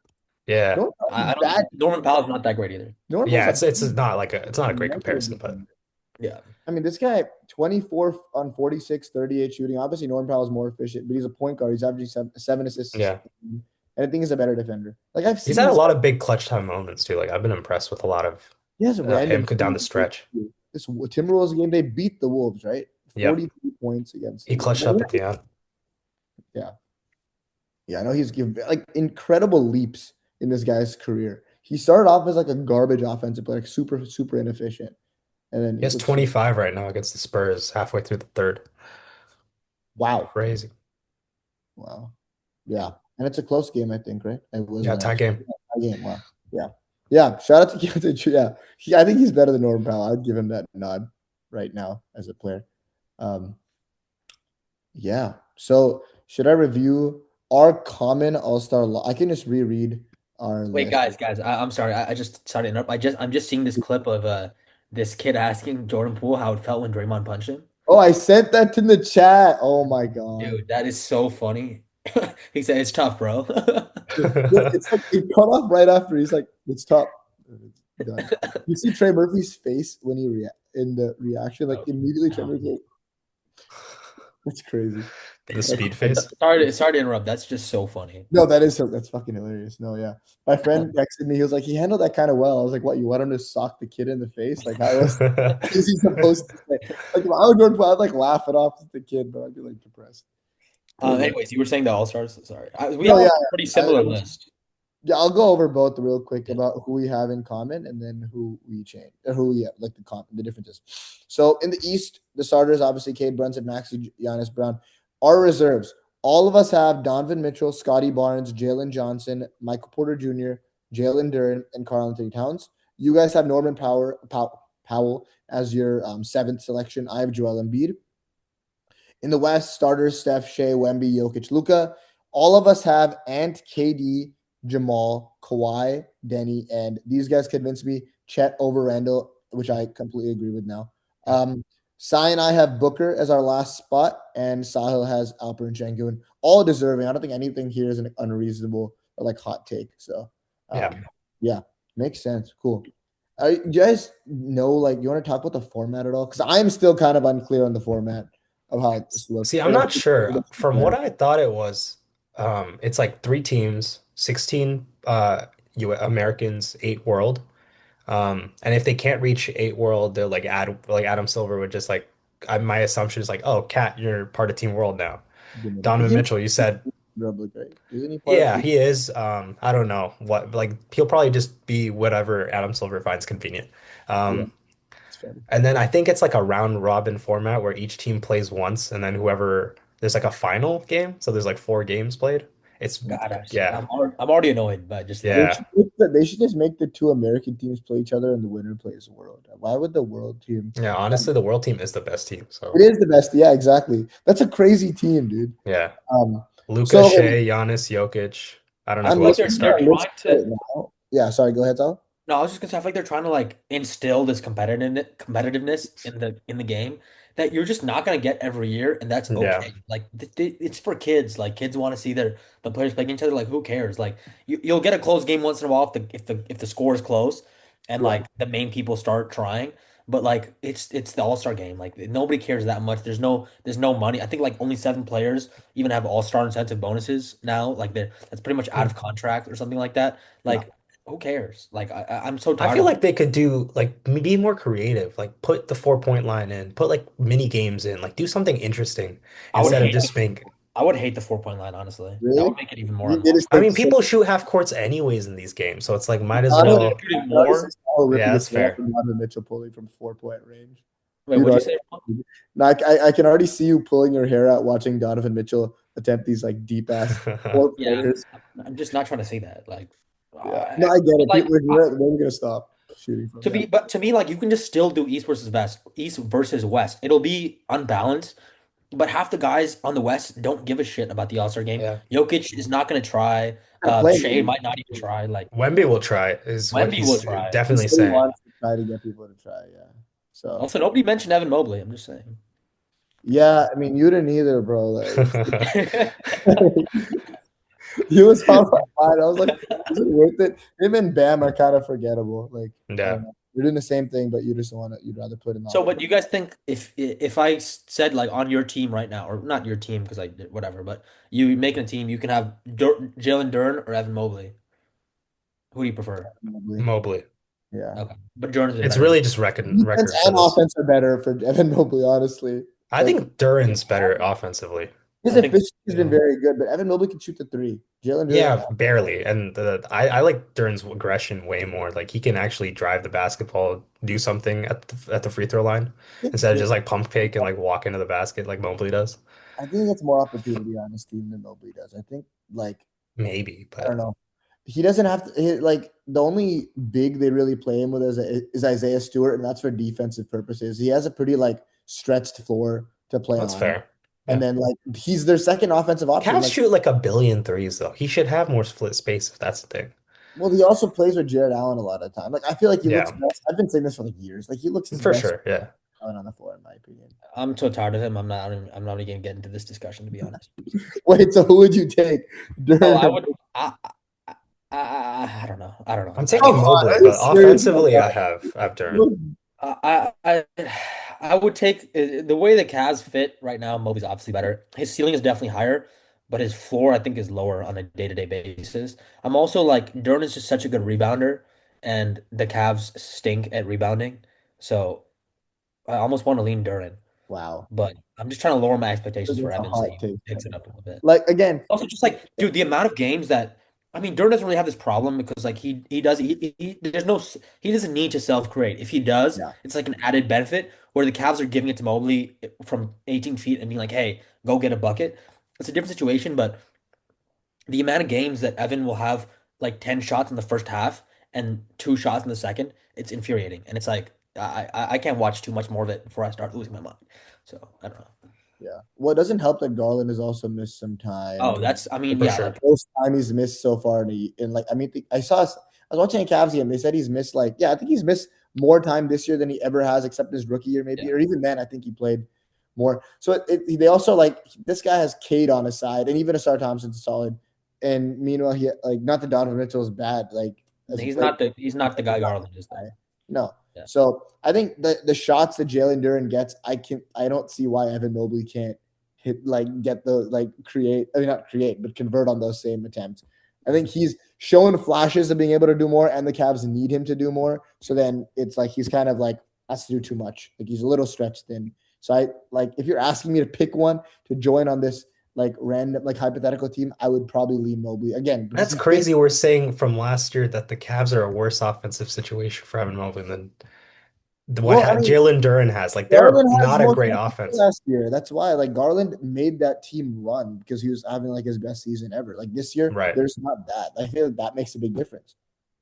Yeah. Norman Powell's I don't. bad. Norman Powell's not that great either. Norman Powell's Yeah, a it's not a great negative comparison, but defender. Yeah. I mean, this guy, 24 on 46, 38 shooting. Obviously, Norman Powell is more efficient, but he's a point guard. He's averaging seven assists. yeah. And I think he's a better defender. Like, I've He's seen had a this. lot of big clutch time moments too. Like I've been impressed with a lot of He has a him random. down the stretch. This Timberwolves game, they beat the Wolves, right? Yep. 43 points against He the clutched up at Wolves. the end. Yeah. Yeah, I know he's given like incredible leaps in this guy's career. He started off as like a garbage offensive player, like super, super inefficient. And then He he has looks so 25 right now against the Spurs halfway through the third. wow. Crazy. Wow. Yeah. And it's a close game, I think, right? It was Yeah, tie game. a game. Wow. Yeah. Yeah. Shout out to Keontae. Yeah. I think he's better than Norman Powell. I'd give him that nod right now as a player. Um, yeah. So should I review our common all-star I can just reread our Wait, list. guys, I'm sorry. I just sorry to interrupt. I'm just seeing this clip of this kid asking Jordan Poole how it felt when Draymond punched him. Oh, I sent that to the chat. Oh my god. Dude, that is so funny. He said it's tough, bro. It's like it cut off right after. He's like, it's tough. It's done. You see Trey Murphy's face when he react in the reaction, like Oh, immediately Trey no. Murphy's like, that's crazy. the speed face. Sorry to interrupt. That's just so funny. No, that's fucking hilarious. No, yeah. My friend texted me. He was like, he handled that kind of well. I was like, what? You want him to sock the kid in the face? Like, how else is he supposed to say? Like, if I would Jordan, I'd like laugh it off at the kid, but I'd be like depressed. Anyways, you were saying the All-Stars. Sorry. We No, have yeah, a pretty similar list. yeah. I'll go over both real quick Yeah. about who we have in common and then who we change, or who we have, like the differences. So in the East, the starters obviously Cade Brunson, Maxey, Giannis Brown. Our reserves, all of us have Donovan Mitchell, Scotty Barnes, Jalen Johnson, Michael Porter Jr., Jalen Duren, and Karl Anthony Towns. You guys have Norman Powell as your seventh selection. I have Joel Embiid. In the West, starters Steph, Shea, Wemby, Jokic, Luka. All of us have Ant, KD, Jamal, Kawhi, Denny, and these guys convinced me. Chet over Randall, which I completely agree with now. Sai and I have Booker as our last spot, and Sahil has Alper and Şengün. All deserving. I don't think anything here is an unreasonable or like hot take. So, Yeah. yeah, makes sense. Cool. Do you guys know, like, you want to talk about the format at all? Because I'm still kind of unclear on the format of how this looks. See, I'm not sure. From what I thought it was, it's like three teams, 16 U Americans, eight world. And if they can't reach eight world, they're like Adam Silver would just like my assumption is like, oh, Cat, you're part of Team World now. Donovan Mitchell, you said replicate? Isn't he part of Yeah, the? he is. I don't know what, like he'll probably just be whatever Adam Silver finds convenient. Yeah, Um, it's funny. and then I think it's like a round robin format where each team plays once, and then whoever there's like a final game, so there's like 4 games played. It's God, yeah, I'm already annoyed by just They the. yeah, should, they should just make the two American teams play each other and the winner plays the world. Why would the world team? yeah. Honestly, the world team is the best team. It So is the best. Yeah, exactly. That's a crazy team, dude. yeah, Um, Luka, so Shea, Giannis, Jokic. I don't know I who feel I'm like else looking would at they're our start. list trying right to. now. Yeah, sorry. Go ahead, Sal. No, I was just gonna say, I feel like they're trying to like instill this competitiveness in the game that you're just not gonna get every year, and that's Yeah. okay. Like it's for kids. Like kids want to see the players playing each other. Like who cares? Like you'll get a close game once in a while if the score is close, and Yeah, like the main people start trying. But like it's the All-Star game. Like nobody cares that much. There's no money. I think like only 7 players even have All-Star incentive bonuses now. Like that's pretty much out Hmm. of contract or something like that. yeah. Like who cares? Like I'm so I tired feel of like they could do like be more creative, like put the 4 point line in, put like mini games in, like do something interesting I would instead of hate just being. I would hate the 4 point line, honestly. That would Really? make it even more You they annoying. just I take mean, so. people shoot half courts anyways in these games, so it's like might as Donovan, They're well. I shooting can already see more. Sal Yeah, ripping his that's hair out fair. from Donovan Mitchell pulling from 4 point range. Wait, You'd what'd you already, say? no, I can already see you pulling your hair out watching Donovan Mitchell attempt these like deep ass four Yeah, pointers. I'm just not trying to see that. Like, Yeah, no, I get but it. like People, where are we gonna stop shooting from? Yeah, to me, like you can just still do East versus West. It'll be unbalanced, but half the guys on the West don't give a shit about the All-Star game. Yeah. Jokic is not going to try. gotta play Shea him. might not even try. Like Wemby will try, is what Wemby will he's try. He definitely said he saying. wants to try to get people to try. Yeah, so Also, nobody mentioned Evan Mobley. I'm just saying. yeah, I mean you didn't either, bro. Like he was on my mind. I was like, is it worth it? Him and Bam are kind of forgettable. Like I Yeah. don't know, you're doing the same thing, but you just want to. You'd rather put in the So, offense. what do you guys think if I said like on your team right now, or not your team because I did whatever, but you making a team, you can have Jalen Duren or Evan Mobley. Who do you prefer? Probably. Mobley. Yeah, Okay, but Duren's been It's better. really just defense record for and this. offense are better for Evan Mobley. Honestly, I like think Duren's better offensively. his I think efficiency has been yeah. very good, but Evan Mobley can shoot the three. Jalen Duren, Yeah, barely. And I like Duren's aggression way more. Like he can actually drive the basketball, do something at the free throw line instead of just like pump fake and like walk into the basket like Mobley does. I think he gets more opportunity on his team than Mobley does. I think like Maybe, I don't but know. He doesn't have to like the only big they really play him with is Isaiah Stewart, and that's for defensive purposes. He has a pretty like stretched floor to play that's on. fair. And Yeah. then like he's their second offensive option. Cavs Like, shoot like a billion threes though. He should have more split space if that's the thing. well, he also plays with Jared Allen a lot of the time. Like I feel like he looks Yeah, best. I've been saying this for like years. Like he looks his for best sure. Yeah. on the floor, in my opinion. I'm so tired of him. I'm not even gonna get into this discussion to be honest. Wait, so who would you take? Oh, I During would. I don't know. I don't know. I'm I don't taking Come know. on, Mobley, are you but serious about offensively that? I have Duren. Look, I would take the way the Cavs fit right now. Mobley's obviously better. His ceiling is definitely higher, but his floor I think is lower on a day-to-day basis. I'm also like Durant is just such a good rebounder, and the Cavs stink at rebounding. So I almost want to lean Durant, wow, but I'm just trying to lower my expectations for that's a Evan so hot he take. picks it up a little bit. Like again, Also, just like, dude, the amount of games that I mean, Durant doesn't really have this problem because like there's no he doesn't need to self create. If he does, yeah, it's like an added benefit. Where the Cavs are giving it to Mobley from 18 feet and being like, "Hey, go get a bucket." It's a different situation, but the amount of games that Evan will have like 10 shots in the first half and 2 shots in the second, it's infuriating, and it's like I can't watch too much more of it before I start losing my mind. So I don't know. yeah. Well, it doesn't help that Garland has also missed some time. Oh, that's I mean, For yeah, sure. like Most time he's missed so far, and like I mean, I was watching a Cavs game. They said he's missed like I think he's missed more time this year than he ever has, except his rookie year maybe, yeah. or even then I think he played more. So they also like this guy has Cade on his side, and even Asar Thompson's solid. And meanwhile, he like not that Donovan Mitchell is bad, like as a player. He's not the guy Garland is though. No. Yeah. So I think the shots that Jalen Duren gets, I don't see why Evan Mobley can't hit like get the like create. I mean not create, but convert on those same attempts. I think he's showing flashes of being able to do more, and the Cavs need him to do more. So then it's like he's kind of like has to do too much. Like he's a little stretched thin. So I like if you're asking me to pick one to join on this like random, like hypothetical team, I would probably lean Mobley again because That's he fits. crazy. We're saying from last year that the Cavs are a worse offensive situation for Evan Mobley than what Well, I mean, Jalen Duren has. Like they're Garland has not a more great chances offense. last year. That's why, like, Garland made that team run because he was having like his best season ever. Like this year, Right. there's not that. I feel like that makes a big difference,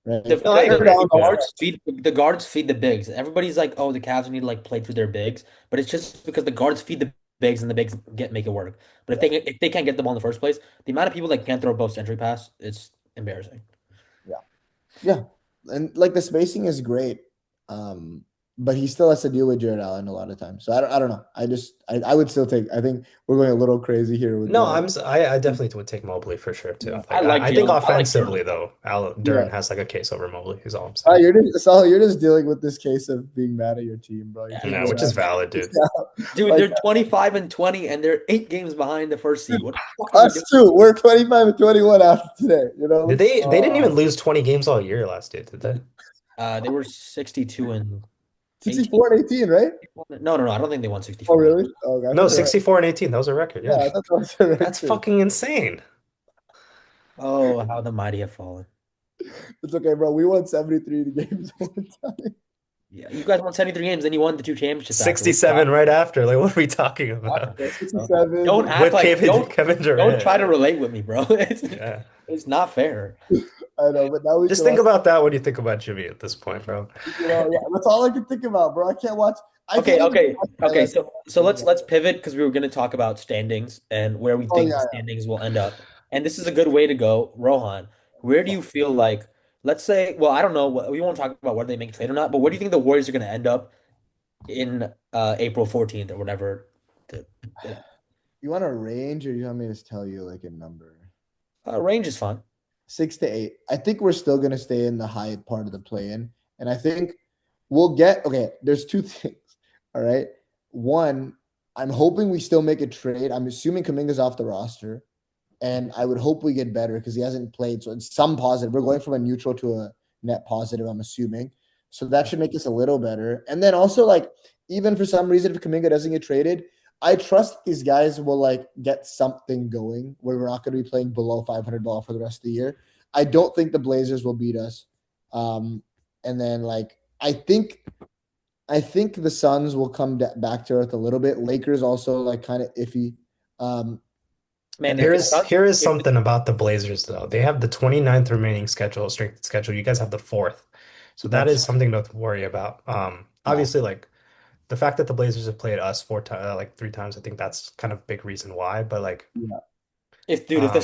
right? No, I Jared agree. Allen Yeah. also, the guards feed the bigs. Everybody's like, oh, the Cavs need to like play through their bigs, but it's just because the guards feed the bigs and the bigs make it work. But yeah, if they can't get the ball in the first place, the amount of people that can't throw a post entry pass, it's embarrassing. yeah. Yeah, and like the spacing is great, um, but he still has to deal with Jared Allen a lot of times. So I don't know. I would still take. I think we're going a little crazy here with No, the. I definitely would take Mobley for sure too. Yeah, I Like like I think Jalen. I like offensively Jalen. though, Al yeah. Duren has like a case over Mobley, is all I'm saying. You're just dealing with this case of being mad at your team, bro. You Yeah, can't No, get which is mad. valid, dude. dude, Like they're 25-20 and they're 8 games behind the first seed. What the fuck are we us doing? too. We're 25 and 21 after today. You know. Did they didn't even Uh, lose 20 games all year last year, did they? they were 62 and 18. 64 and 18, right? No, no, no. I don't think they won Oh, 64 games. really? Oh, okay. I No, thought they were. 64 and 18. That was a record. Yeah, Yeah. I thought that was a That's record. fucking insane. Oh, how the mighty have fallen. It's okay, bro. We won 73 games one time. Yeah, you guys won 73 games, then you won the 2 championships afterwards. 67 right after. Like, what are we talking Talking about? Yeah, about, bro. 67. Don't act With like Kevin don't Durant. try to relate with me, bro. Yeah. It's not fair. I know, but now we Just can think watch. about that when you think about Jimmy at this point, bro. Yeah, that's all I can think about, bro. I can't watch. I Okay, can't even okay, watch okay. highlights. So let's pivot because we were going to talk about standings and where we Oh think the yeah, standings will end up. And this is a good way to go, Rohan. Where do you feel like, let's say, well, I don't know, we won't talk about whether they make a trade or not, but where do you think the Warriors are going to end up in April 14th or whatever? The, the you want a range, or you want me to tell you like a number? range is fun. 6 to 8. I think we're still gonna stay in the high part of the play-in, and I think we'll get. Okay, there's two things. All right, one, I'm hoping we still make a trade. I'm assuming Kuminga's off the roster, and I would hope we get better because he hasn't played. So it's some positive. We're going from a neutral to a net positive, I'm assuming. So that should make us a little better. And then also, like, even for some reason, if Kuminga doesn't get traded, I trust these guys will like get something going where we're not going to be playing below 500 ball for the rest of the year. I don't think the Blazers will beat us. And then like I think the Suns will come back to earth a little bit. Lakers also like kind of iffy. Um, Man, and if then the Suns, Here is if the, something about the Blazers though. They have the 29th remaining strength schedule. You guys have the fourth. So that is that's something to worry about. yeah. Obviously, like the fact that the Blazers have played us 4 times, like 3 times, I think that's kind of a big reason why. But like, Yeah. if the um,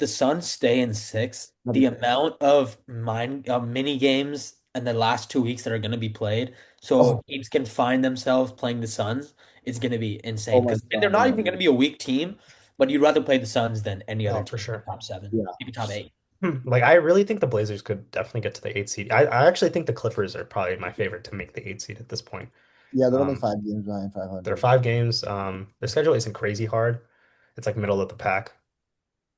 Suns stay in six, That'd the be crazy. amount of mini games in the last 2 weeks that are going to be played, so Oh, teams can find themselves playing the Suns, is going to be oh insane. my Because and they're God, not yeah. even going to be a weak team, but you'd rather play the Suns than any other oh, for team, sure. top seven, Yeah. maybe top eight. Like I really think the Blazers could definitely get to the 8 seed. I actually think the Clippers are probably my favorite to make the 8 seed at this point. Yeah, they're only Um, 5 games behind there are 500. 5 games. Their schedule isn't crazy hard. It's like middle of the pack.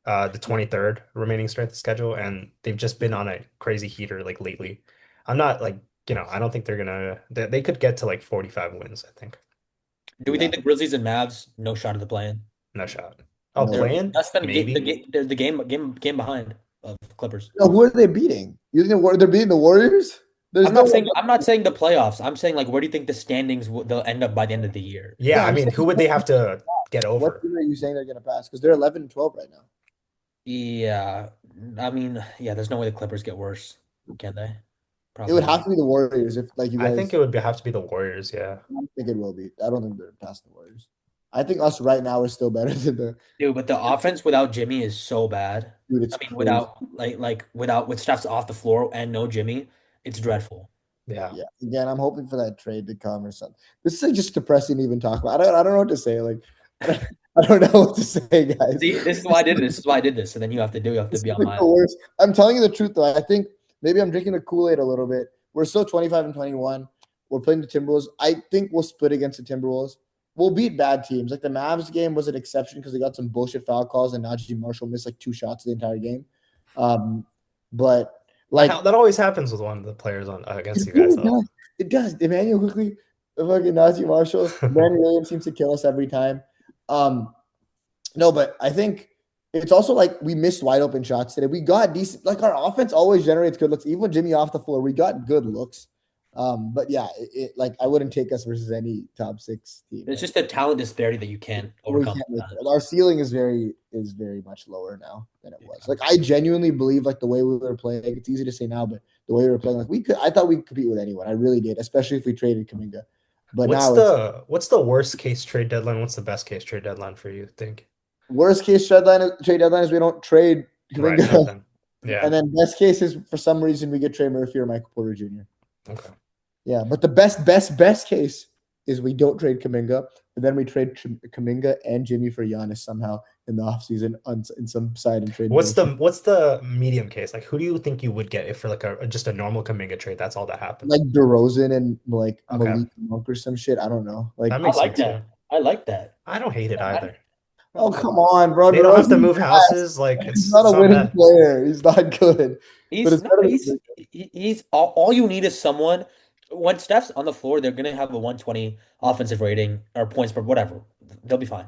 The 23rd remaining strength of schedule, and they've just been on a crazy heater like lately. I'm not like, I don't think they could get to like 45 wins, I think. Do we Yeah, think the Grizzlies and Mavs no shot at the play-in? No shot. Oh, no way. They're playing? less than Maybe. they're the game behind of Clippers. No, who are they beating? You think they're beating the Warriors? There's no one. I'm not saying the playoffs. I'm saying like where do you think the standings they'll end up by the end of the year? Yeah, Yeah, I I'm mean, saying who would they have to get what over? team are you saying they're gonna pass? Because they're 11 and 12 right now. Yeah, I mean, yeah, there's no way the Clippers get worse, can they? It would Probably have not. to be the Warriors if like you I think guys. it would have to be the Warriors, yeah. I don't think it will be. I don't think they're past the Warriors. I think us right now is still better than the Dude, but the offense without Jimmy is so bad. dude. I It's mean, crazy. without without with Steph's off the floor and no Jimmy, it's dreadful. Yeah. Yeah. Again, I'm hoping for that trade to come or something. This is like just depressing to even talk about. I don't know what to say. Like I don't, I don't know what to say, guys. See, this is why I did it. This is why I did this. And then you have to This be is on like my the worst. I'm telling you the truth though. I think maybe I'm drinking the Kool-Aid a little bit. We're still 25 and 21. We're playing the Timberwolves. I think we'll split against the Timberwolves. We'll beat bad teams. Like the Mavs game was an exception because they got some bullshit foul calls and Najee Marshall missed like 2 shots the entire game. But like That always happens with one of the players on against it you guys really though. does. It does. Emmanuel quickly, fucking Najee Marshall, Manny Williams seems to kill us every time. Um, No, but I think it's also like we missed wide open shots today. We got decent, like our offense always generates good looks. Even with Jimmy off the floor, we got good looks. But yeah, like I wouldn't take us versus any top six team. It's Like just a talent disparity that you can't we overcome can't make sometimes. our ceiling is very much lower now than it was. Like I genuinely believe like the way we were playing, it's easy to say now, but the way we were playing, like we could I thought we could compete with anyone. I really did, especially if we traded Kaminga. But What's now it's the worst case trade deadline? What's the best case trade deadline for you, think? worst case trade deadline is we don't trade Right, Kaminga. nothing. And Yeah. then best case is for some reason we get Trey Murphy or Michael Porter Jr. Okay. Yeah, but the best case is we don't trade Kaminga, and then we trade Kaminga and Jimmy for Giannis somehow in the offseason in some side and trade bullshit. What's the medium case? Like, who do you think you would get if for like a just a normal Kaminga trade? That's all that happened. Like DeRozan and like Okay, Malik Monk or some shit. I don't know. that Like, I makes like sense too. that. I like that. I don't hate it I, either. oh come on, bro. They don't have to DeRozan, move houses. Like he's not a it's not winning bad. player. He's not good, but He's it's no, better he's than he's all you need is someone when Steph's on the floor, they're gonna have a 120 offensive rating or points per whatever. They'll be fine.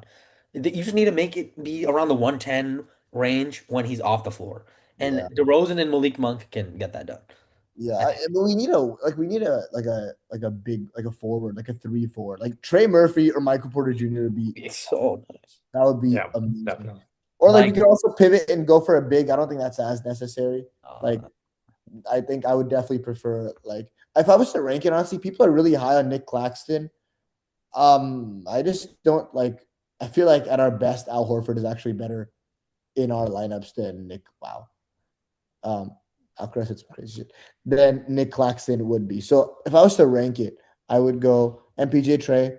You just need to make it be around the 110 range when he's off the floor. And yeah. DeRozan and Malik Monk can get that done. Yeah, I think. but we need a like a big like a forward like a 3-4 like Trey Murphy or Michael Porter Jr. would be It's so nice. that would be Yeah, amazing. definitely. Or like we Like could also pivot and go for a big. I don't think that's as necessary. Like uh, I think I would definitely prefer like if I was to rank it honestly, people are really high on Nick Claxton. I just don't like. I feel like at our best, Al Horford is actually better in our lineups than Nick. Wow. Um, Alcaraz had some crazy shit. Than Nick Claxton would be. So if I was to rank it, I would go MPJ Trey,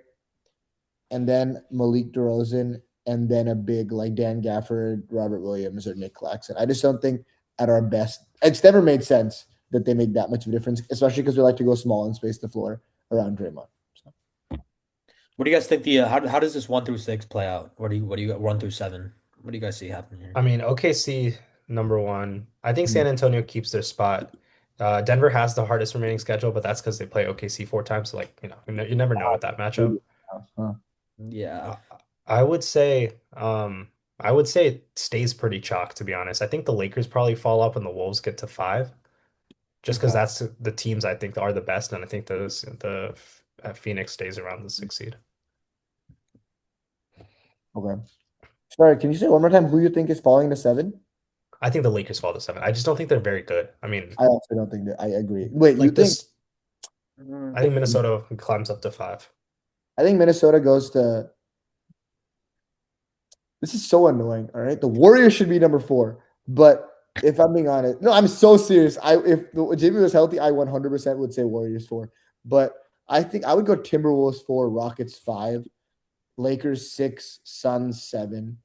and then Malik DeRozan, and then a big like Dan Gafford, Robert Williams, or Nick Claxton. I just don't think at our best, it's never made sense that they make that much of a difference, especially because we like to go small and space the floor around Draymond. So, what do you guys think how does this 1 through 6 play out? What do you got 1 through 7? What do you guys see happening here? I mean, OKC number one. I think mm, San Antonio keeps their spot. Denver has the hardest remaining schedule, but that's because they play OKC 4 times. So like, you never know with that matchup. maybe, huh? Yeah. I, I would say, I would say it stays pretty chalk, to be honest. I think the Lakers probably fall up and the Wolves get to five, just because Okay. that's the teams I think are the best, and I think the Phoenix stays around the 6th seed. Okay. Sorry, can you say one more time who you think is falling to 7? I think the Lakers fall to 7. I just don't think they're very good. I mean, I also don't think that I agree. Wait, you like think this, I think Minnesota climbs up to 5. I think Minnesota goes to this is so annoying. All right. The Warriors should be number 4. But if I'm being honest, no, I'm so serious. If Jimmy was healthy, I 100% would say Warriors 4. But I think I would go Timberwolves 4, Rockets 5, Lakers 6, Suns 7.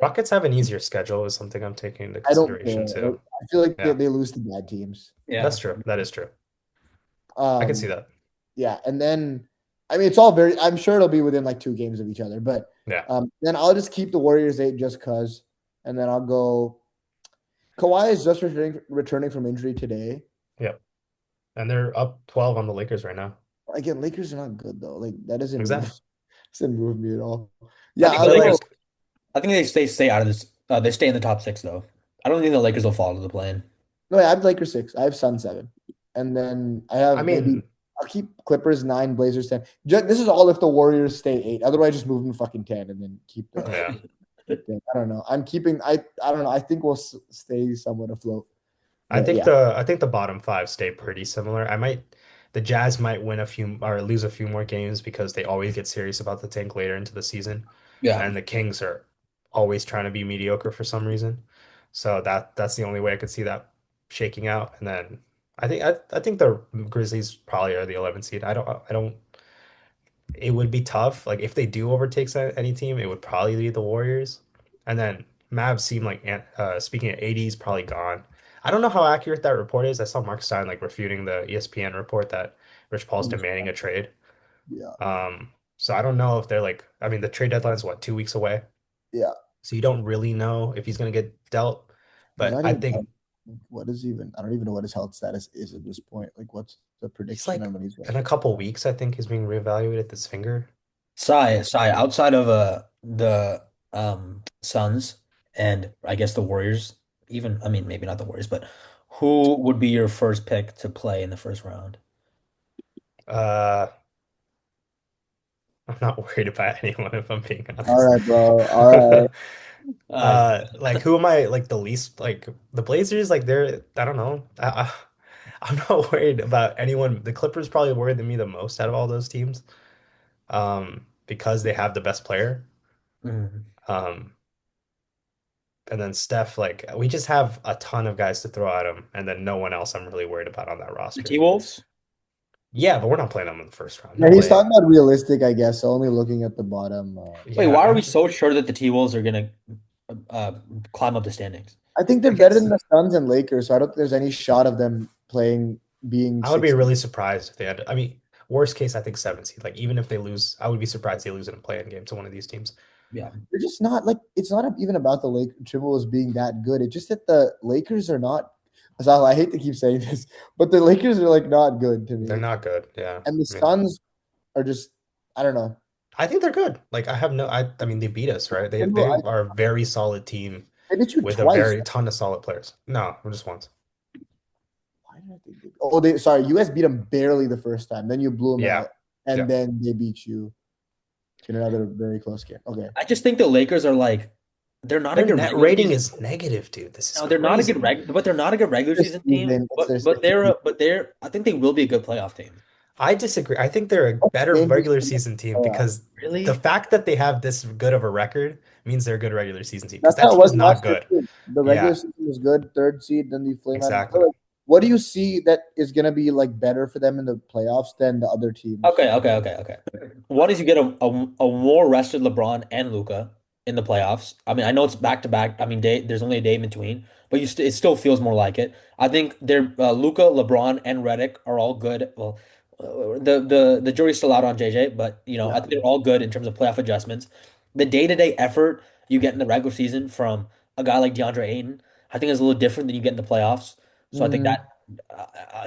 Rockets have an easier schedule is something I'm taking into I don't care. consideration Like, too. I feel like Yeah, they lose to bad teams. Yeah. that's true. That is true. I can see Um, that. yeah, and then I mean it's all very. I'm sure it'll be within like 2 games of each other, but Yeah. then I'll just keep the Warriors 8 just cause, and then I'll go. Kawhi is just returning from injury today. Yep. And they're up 12 on the Lakers right now. Again, Lakers are not good though. Like that Exactly. doesn't move me at all. I Yeah, think The the I'll go. Lakers Lakers, I think they stay out of this. They stay in the top 6 though. I don't think the Lakers will fall to the play-in. No, I have Lakers 6. I have Sun 7, and then I I have maybe mean, I'll keep Clippers 9, Blazers 10. This is all if the Warriors stay 8. Otherwise, just move them fucking 10 and then keep the yeah. thing. I don't know. I'm keeping. I don't know. I think we'll stay somewhat afloat. But yeah, I think the bottom five stay pretty similar. The Jazz might win a few or lose a few more games because they always get serious about the tank later into the season, Yeah. and the Kings are always trying to be mediocre for some reason. So that's the only way I could see that shaking out. And then I think the Grizzlies probably are the 11th seed. I don't. It would be tough. Like if they do overtake any team, it would probably be the Warriors. And then Mavs seem like speaking of AD's probably gone. I don't know how accurate that report is. I saw Mark Stein like refuting the ESPN report that Rich Paul's demanding a trade. yeah, So I don't know if they're like, I mean, the trade deadline is what, 2 weeks away? yeah. So you don't really know if he's going to get dealt. He's But not I even. think What is even? I don't even know what his health status is at this point. Like, what's the he's prediction like on when he's in ready? a couple weeks, I think he's being reevaluated this finger. Outside of the Suns and I guess the Warriors. Even I mean maybe not the Warriors, but who would be your first pick to play in the first round? Uh, I'm not worried about anyone if I'm being All honest. right, bro. All right. Uh, Like who am I like the least like the Blazers like they're I don't know. I'm not worried about anyone. The Clippers probably worried me the most out of all those teams. Because they have the best player. mhm. Um, and then Steph, like we just have a ton of guys to throw at him, and then no one else I'm really worried about on that The roster. T-Wolves? Yeah, but we're not playing them in the first round. Yeah, No he's way. talking about realistic, I guess. Only looking at the bottom. Wait, Yeah, why are we so sure that the T-Wolves are gonna uh, climb up the standings? I think they're better than because the Suns and Lakers, so I don't think there's any shot of them playing being I would be 16. really surprised if they had. I mean, worst case, I think 7 seed. Like even if they lose, I would be surprised they lose in a play-in game to one of these teams. Yeah. They're just not like it's not even about the Lake Timberwolves being that good. It's just that the Lakers are not. Azal, I hate to keep saying this, but the Lakers are like not good to They're me, not good. Yeah, and the I mean, Suns are just I don't know. I think they're good. Like I have no. I mean, they beat us, right? They are a very solid team They beat you with a twice. very ton of solid players. No, just once. Why did I think oh, they sorry. US beat them barely the first time. Then you blew them Yeah, out, and yeah. then they beat you in another very close game. Okay. I just think the Lakers are like they're not a Their good net regular rating season. is negative, dude. This is No, they're not a good crazy. but they're not a good regular This season team. season, it's their But they're I think they will be a good playoff team. I disagree. I think they're a better dangerous regular to the season team playoffs. because the Really? fact that they have this good of a record means they're a good regular season team because That's that how it team is was not last year good. too. The regular Yeah, season was good, third seed, then the flame out. exactly. What do you see that is going to be like better for them in the playoffs than the other teams? Okay. One is you get a more rested LeBron and Luca in the playoffs. I mean, I know it's back to back. I mean, there's only a day in between, but it still feels more like it. I think they're Luca, LeBron, and Redick are all good. Well, the jury's still out on JJ, but I Yeah. think they're all good in terms of playoff adjustments. The day-to-day effort you get in the regular season from a guy like DeAndre Ayton, I think is a little different than you get in the playoffs. So I think Mm. that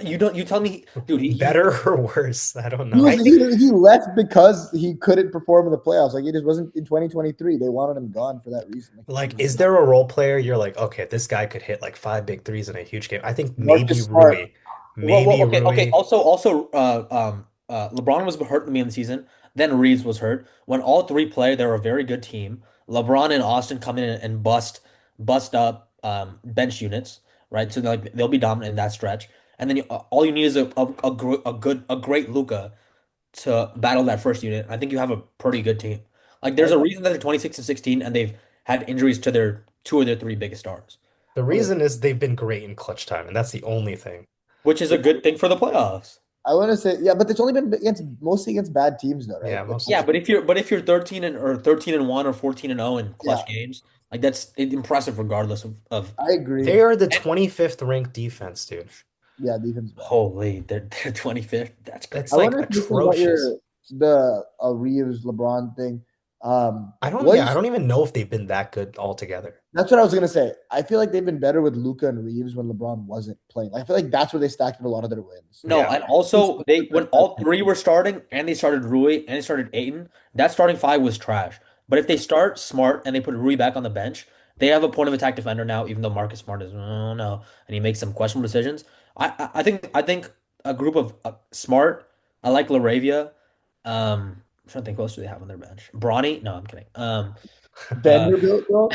you tell me, dude, he Better or worse? I don't He know. was I think. he left because he couldn't perform in the playoffs. Like he just wasn't in 2023. They wanted him gone for that reason. Like Like, is there a role player you're like, okay, this guy could hit like five big threes in a huge game? I think maybe Marcus Smart. Rui, Well, maybe okay. Rui. LeBron was hurt in the beginning of the season. Then Reeves was hurt. When all three play, they're a very good team. LeBron and Austin come in and bust up bench units, right? So like they'll be dominant in that stretch. And then all you need is a great Luca to battle that first unit. I think you have a pretty good team. Like there's I, a reason that they're 26 and 16, and they've had injuries to their two of their three biggest stars, The okay. reason is they've been great in clutch time, and that's the only thing. which is a good thing for the playoffs. I want to say yeah, but it's only been against mostly against bad teams though, right? Yeah, Like mostly. Yeah, but if you're 13 and or 13 and 1 or 14 and 0 in yeah, clutch games, like that's impressive regardless of I agree. They are the and 25th ranked defense, dude. Yeah, defense bad. holy, they're 25th. That's That's I crazy. like wonder if this is about atrocious. the Reeves LeBron thing. Yeah, I Was don't even know if they've been that good altogether. That's what I was gonna say. I feel like they've been better with Luca and Reeves when LeBron wasn't playing. I feel like that's where they stacked up a lot of their wins. No, Yeah. and also they when all three were starting and they started Rui and they started Aiton, that starting five was trash. But if they start Smart and they put Rui back on the bench, they have a point of attack defender now, even though Marcus Smart is oh no, and he makes some questionable decisions. I think a group of Smart, I like Laravia. I'm trying to think who else do they have on their bench? Bronny? No, I'm kidding. Uh, Vanderbilt, though,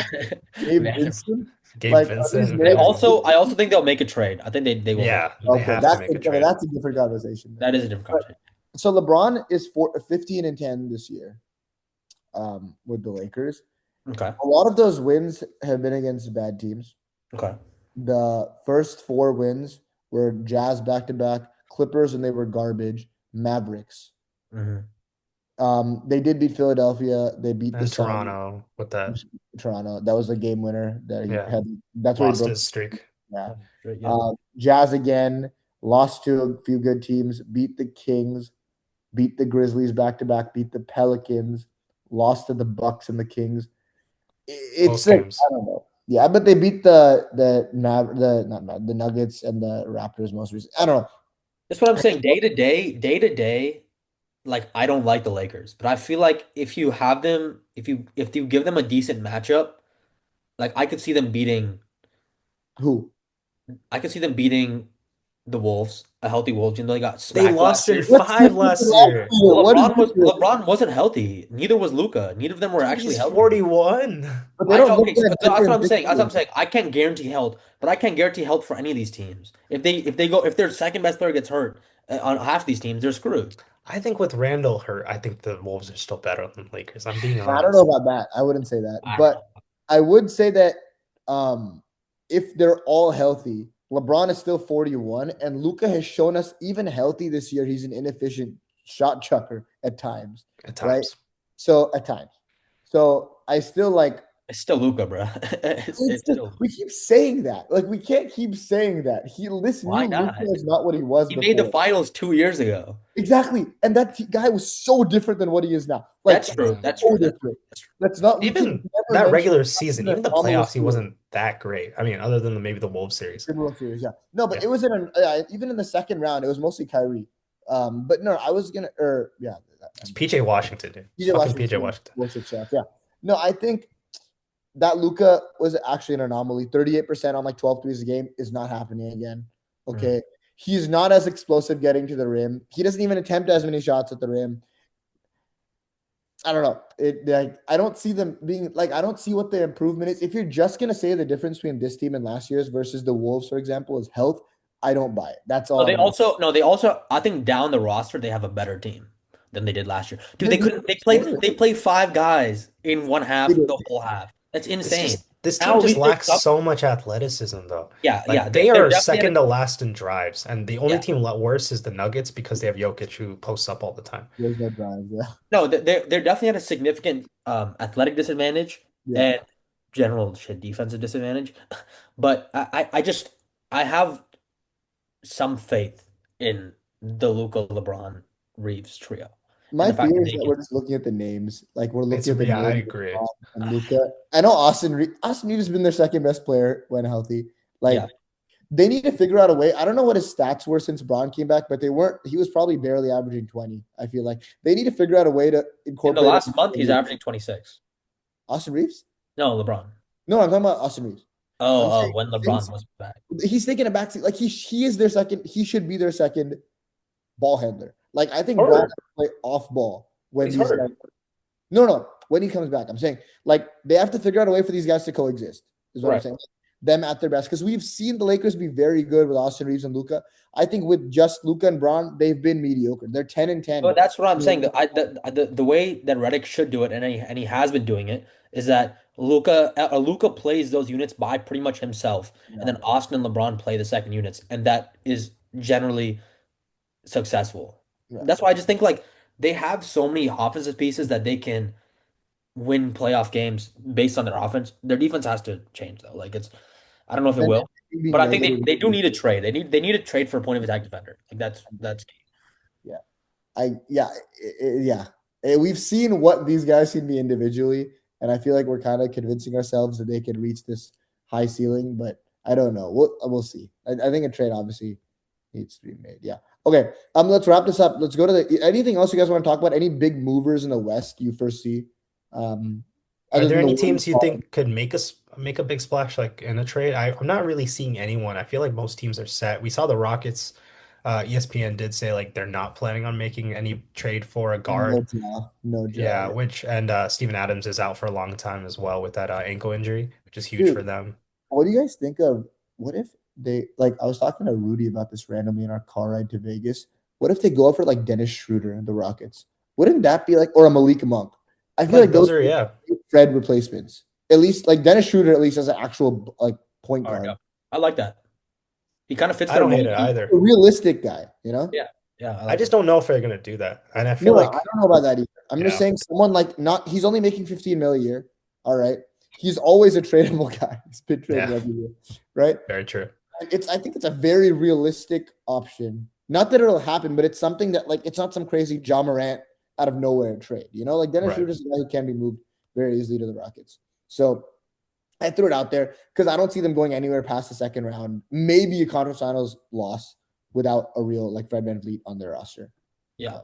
Gabe Vanderbilt. Vincent, Gabe like are these Vincent, I names? maybe. also I also think they'll make a trade. I think they will make. Yeah, they Okay, have to make a okay, trade. that's a different conversation then. That is a different But conversation. so LeBron is 15 and 10 this year, with the Lakers. Okay. A lot of those wins have been against bad teams. Okay. The first four wins were Jazz back to back, Clippers, and they were garbage. Mavericks. hmm They did beat Philadelphia. They beat the And Suns. Toronto with that, Toronto. That was a game winner that he yeah, had. That's where he lost broke. his streak. Yeah. Yeah. Jazz again lost to a few good teams. Beat the Kings. Beat the Grizzlies back to back. Beat the Pelicans. Lost to the Bucks and the Kings. It's Close like games. I don't know. Yeah, but they beat the Nuggets and the Raptors most recently. I don't know. That's what I'm saying. Day to day, day to day. like I don't like the Lakers, but I feel like if you have them, if you give them a decent matchup, like Who? I could see them beating the Wolves, a healthy Wolves, even though they got They smacked last lost in year. What's five different than last last year. year? What is different? LeBron wasn't healthy. Neither was Luca. Neither of them were Dude, actually he's healthy. 41. But they I don't look okay, so that that's what different I'm this saying. That's what year. I'm saying. I can't guarantee health, but I can guarantee health for any of these teams. If their second best player gets hurt on half these teams, they're screwed. I think with Randall hurt, I think the Wolves are still better than the Lakers. I'm being I don't know honest. about that. I wouldn't say that. I don't But know. I would say that um, if they're all healthy, LeBron is still 41, and Luca has shown us even healthy this year, he's an inefficient shot chucker at times, At right? times. So at times. So I still like It's still Luca, bro. it's It's just still we keep saying that. Like we can't keep saying that. This new why Luca not? is not what he was He made the before. finals 2 years ago. Exactly. And guy was so different than what he is now. Like That's true. Yeah. That's so true. different. That's not we can Even never that mention regular that season, as even an the anomalous playoffs, he year. wasn't that great. I mean, other than maybe the Wolves series. The World Series, yeah. No, but Yeah. it was even in the second round, it was mostly Kyrie. But no, I was gonna or yeah, It's PJ Washington, dude. It's PJ fucking PJ Washington Washington. was a chef. Yeah. No, I think that Luca was actually an anomaly. 38% on like 12 threes a game is not happening again. Mm. Okay. He's not as explosive getting to the rim. He doesn't even attempt as many shots at the rim. I don't know. I don't see them being like I don't see what the improvement is. If you're just gonna say the difference between this team and last year's versus the Wolves, for example, is health, I don't buy it. That's No, all they I'm gonna. also no, they also I think down the roster they have a better team than they did last year. Dude, They're they deeper couldn't scorers. they played five guys in one They half, did. the whole half. That's It's insane. just this team Now just we just lacks so much athleticism, though. yeah, Like they they're are definitely second at to a last in drives, and the only yeah. team worse is the Nuggets because they have Jokic who posts up all the time. There's no drive. Yeah. No, they're definitely at a significant athletic disadvantage Yeah. and general shit defensive disadvantage. But I just I have some faith in the Luca LeBron Reeves trio and My the fact fear that is they that can we're just looking at the names. Like we're It's looking at the yeah, I names of agree. Bron and Luca. I know Austin Reeves has been their second best player when healthy. yeah. Like they need to figure out a way. I don't know what his stats were since Braun came back, but they weren't. He was probably barely averaging 20. I feel like they need to figure out a way to In the incorporate last month, he's averaging 26. Austin Reeves. No, LeBron. No, I'm talking about Austin Reeves. I'm Oh, saying when LeBron since was back. he's taking a backseat, like he is their second. He should be their second ball handler. Like I think Braun Hurt. has to play off ball But when he's these guys. hurt. No, when he comes back, I'm saying like they have to figure out a way for these guys to coexist. Is what I'm Right. saying. Them at their best because we've seen the Lakers be very good with Austin Reeves and Luca. I think with just Luca and Braun, they've been mediocre. They're 10-10. But that's what I'm saying. The way that Redick should do it, and he has been doing it, is that Luca plays those units by pretty much himself, and Yeah, then Austin and LeBron play the second units, and that is generally successful. yeah. That's why I just think like they have so many offensive pieces that they can win playoff games based on their offense. Their defense has to change though. Like it's I don't know if it And will, being but I think negative. they do need a trade. They need a trade for a point of attack defender. Like that's key. Yeah. Yeah. We've seen what these guys can be individually, and I feel like we're kind of convincing ourselves that they can reach this high ceiling, but I don't know. We'll see. I think a trade obviously needs to be made. Yeah. Okay. Let's wrap this up. Let's go to the anything else you guys want to talk about? Any big movers in the West you first see? Um, Are other there than the any Warriors? teams you think could make a big splash like in a trade? I'm not really seeing anyone. I feel like most teams are set. We saw the Rockets. ESPN did say like they're not planning on making any trade for a No guard. jaw. No jaw. Yeah, which and Steven Adams is out for a long time as well with that ankle injury, which is huge for Dude, them. what do you guys think of what if they like I was talking to Rudy about this randomly in our car ride to Vegas. What if they go up for like Dennis Schroeder and the Rockets? Wouldn't that be like or a Malik Monk? I feel like Like those those are yeah. are Fred replacements. At least like Dennis Schroeder at least as an actual like point All right, guard. yeah. I like that. He kind of fits I their don't mold. hate it either. A realistic guy, you know? Yeah, yeah, I I like just it. don't know if they're gonna do that. And I feel No, I like don't know about that either. I'm just yeah, saying someone like not he's only making 15 mil a year. All right. He's always a tradable guy. He's been traded yeah, every year. Right? very true. I think it's a very realistic option. Not that it'll happen, but it's something that like it's not some crazy John Morant out of nowhere trade. You know, like Dennis Right. Schroeder is a guy who can be moved very easily to the Rockets. So I threw it out there because I don't see them going anywhere past the second round. Maybe a conference finals loss without a real like Fred VanVleet on their roster. Yeah.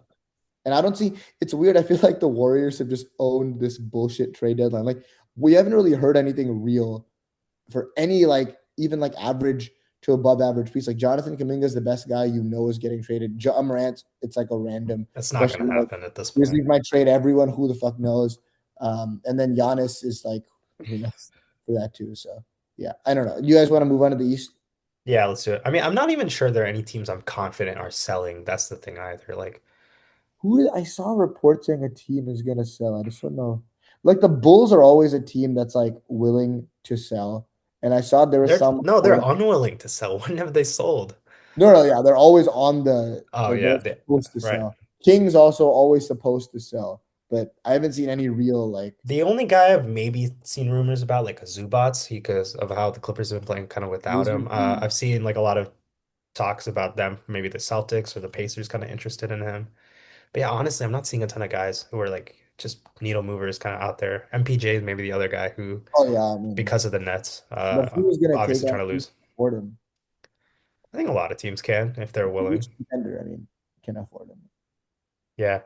And I don't see it's weird. I feel like the Warriors have just owned this bullshit trade deadline. Like we haven't really heard anything real for any like even like average to above average piece. Like Jonathan Kuminga is the best guy you know is getting traded. John Morant, it's like a random, It's not going especially to like happen at this point. Grizzlies might trade everyone. Who the fuck knows? And then Giannis is like who knows for that too. So yeah, I don't know. You guys want to move on to the East? Yeah, let's do it. I mean, I'm not even sure there are any teams I'm confident are selling. That's the thing either. Like, Who I saw reports saying a team is gonna sell. I just don't know. Like the Bulls are always a team that's like willing to sell. And I saw there was they're some no, they're unwilling to sell. When have they sold? no, yeah, they're always on the Oh like yeah, they're they, supposed to right. sell. Kings also always supposed to sell, but I haven't seen any real like The only guy I've maybe seen rumors about, like a Zubats, because of how the Clippers have been playing kind of without him. I've seen like a lot of talks about them, maybe the Celtics or the Pacers kind of interested in him. But yeah, honestly, I'm not seeing a ton of guys who are like just needle movers kind of out there. MPJ is maybe the other guy who, oh yeah, I mean, because of the Nets, but who's gonna take obviously on trying to who's lose. afford him? I think a lot of teams can if they're Which willing. contender, I mean, can afford him. Yeah.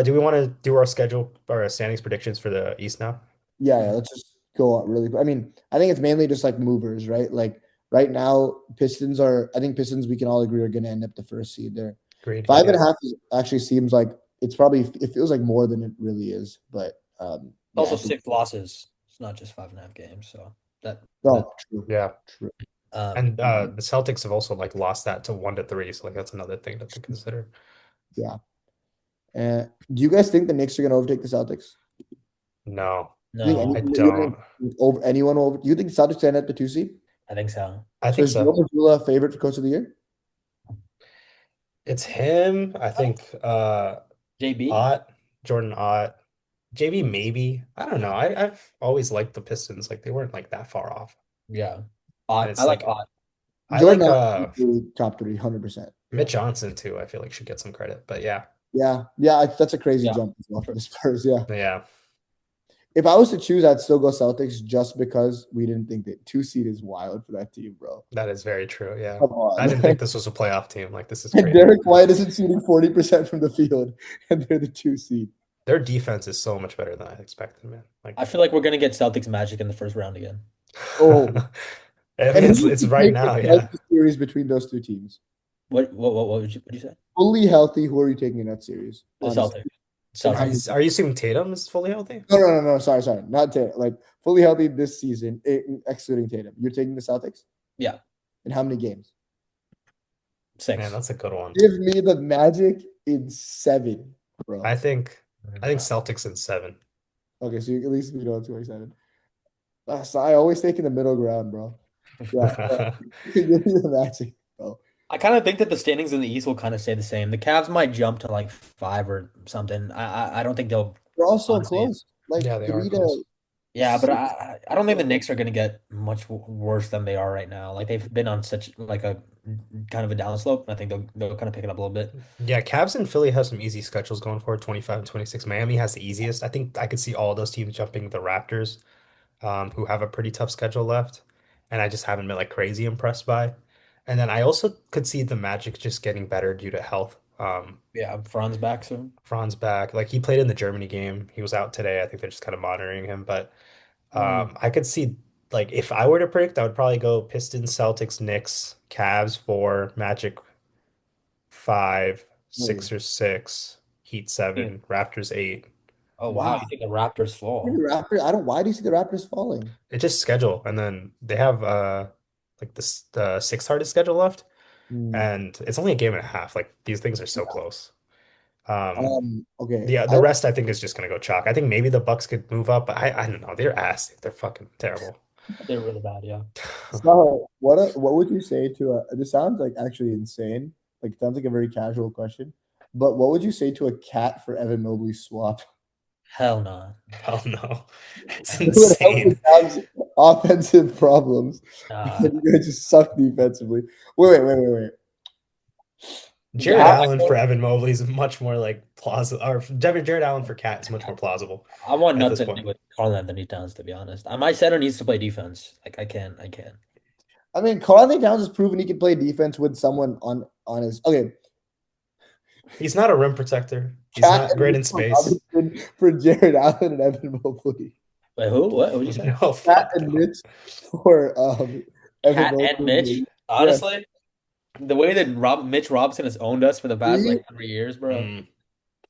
Do we want to do our schedule or our standings predictions for the East now? Yeah, yeah, let's just go on really quick. I mean, I think it's mainly just like movers, right? Like right now, Pistons are I think Pistons we can all agree are gonna end up the first seed there. Agreed. Five and Yeah. a half actually seems like it's probably it feels like more than it really is, but yeah, Also I think 6 losses. It's not just 5.5 games. So that oh true, Yeah. true. um And the Celtics have also like lost that to 1-3, so like that's another thing to consider. Yeah. Do you guys think the Knicks are going to overtake the Celtics? No, You think I no, you don't. think over anyone over? You think the Celtics stand at the 2 seed? I think so. I So think is Joe so. Mazzulla favorite for Coach of the Year? It's him. I think JB? Ott, Jordan Ott, JB maybe. I don't know. I've always liked the Pistons. Like they weren't like that far off. Yeah. And Odd. I it's like like odd. I Jordan like Knox top three, 100%. Mitch Yeah, Johnson too. I feel like should get some credit. But yeah. yeah, yeah. That's a crazy Yeah. jump as well for For- the Spurs. Yeah. Yeah, If I was to choose, I'd still go Celtics just because we didn't think that 2 seed is wild for that team, bro. that is very true. Yeah. Come I on. didn't think this was a playoff team. Like this is And crazy. Derek White isn't shooting 40% from the field, and they're the 2 seed. Their defense is so much better than I expected, man. Like I feel like we're gonna get Celtics Magic in the first round again. Oh, I and mean, who would it's you right take to now, fight yeah. the series between those two teams? What would you say? Fully healthy, who are you taking in that series? The Honestly, Celtics. and Are how you many? Celtics. are you assuming Tatum is fully healthy? No, no, no, no. Sorry, sorry, not Tatum. Like fully healthy this season, excluding Tatum. You're taking the Celtics Yeah. in how many games? Man, 6. that's a good one. Give me the Magic in 7, I bro. think I think Celtics in 7. Okay, so at least we know it's 27. So I always take in the middle ground, bro. Yeah, yeah. Give me the Magic, bro. I kind of think that the standings in the East will kind of stay the same. The Cavs might jump to like 5 or something. I don't think they'll They're all so honestly. close, like Yeah, they are 3 to close. Yeah, but 6. I don't think the Knicks are going to get much worse than they are right now. Like they've been on such like a kind of a downslope. I think they'll kind of pick it up a little bit. Yeah, Cavs and Philly have some easy schedules going forward, 25 and 26. Miami has the easiest. I think I could see all those teams jumping the Raptors, who have a pretty tough schedule left, and I just haven't been like crazy impressed by. And then I also could see the Magic just getting better due to health. Yeah, Franz back soon. Franz back, like he played in the Germany game. He was out today. I think they're just kind of monitoring him, but Mm. I could see like if I were to predict, I would probably go Pistons, Celtics, Knicks, Cavs 4, Magic 5, Wait, Sixers 6, Heat Yeah. 7, Raptors 8. Oh wow, wow. you think the Raptors The fall? Raptors. I don't. Why do you see the Raptors falling? It's just schedule, and then they have like the sixth hardest schedule left, Hmm. and it's only a game and a half. Like these things are so close. Um, Okay. the rest I think is just gonna go chalk. I think maybe the Bucks could move up, but I don't know. They're ass. They're fucking terrible. They're really bad, yeah. So what would you say to a? This sounds like actually insane. Like it sounds like a very casual question, but what would you say to a cat for Evan Mobley swap? Hell no. Hell no. It's It would help the insane. Cavs' offensive problems Uh, because you guys just suck defensively. Wait. Jared yeah, Allen for Evan Mobley is much more like plausible, or Jared Allen for Cat is much more plausible I want at this nothing to do point. with Karl Anthony Towns, to be honest. My center needs to play defense. Like I can. I mean, Karl Anthony Towns has proven he can play defense with someone on his. Okay, He's not a rim protector. He's Cat not and great in Mitchell space. Robinson for Jared Allen and Evan Mobley. Wait, who? What? What'd you say? No, Cat fuck and no. Mitch for Evan Cat and Mitch. Mobley. Yeah. Honestly, the way that Mitch Robinson has owned us for the past See, like 3 years, bro. Mm, I